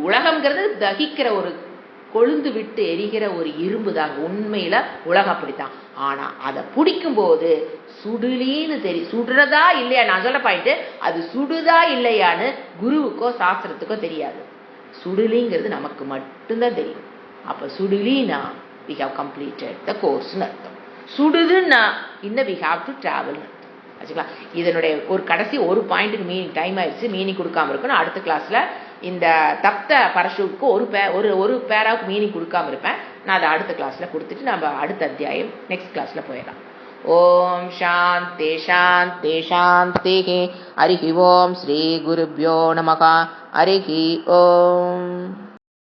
உலகம்ங்கிறது தகிக்கிற ஒரு கொழுந்து விட்டு எரிகிற ஒரு இரும்பு தாங்க. உண்மையில உலகம் அப்படித்தான். ஆனா அதை பிடிக்கும் போது சுடுலின்னு தெரியும். சுடுறதா இல்லையா, நான் சொல்ல பாயிண்ட், அது சுடுதா இல்லையான்னு குருவுக்கோ சாஸ்திரத்துக்கோ தெரியாது. சுடுலிங்கிறது நமக்கு மட்டும்தான் தெரியும். அப்ப சுடுலினா we have completed the course அர்த்தம். சுடுதுன்னா இன்னும் we have to travel. இதனுடைய ஒரு கடைசி ஒரு பாயிண்ட்டுக்கு மீனிங் டைம் ஆயிடுச்சு, மீனிங் கொடுக்காம இருக்கணும். அடுத்த கிளாஸ்ல இந்த தப்த பரஷுக்கு ஒரு பேராவுக்கு மீனிங் கொடுக்காம இருப்பேன். நான் அதை அடுத்த கிளாஸ்ல கொடுத்துட்டு நம்ம அடுத்த அத்தியாயம் நெக்ஸ்ட் கிளாஸ்ல போயிடலாம். ஓம் சாந்தி சாந்தி சாந்தி. ஹரி ஓம் ஸ்ரீ குருப்யோ நமஹ. ஹரி ஓம்.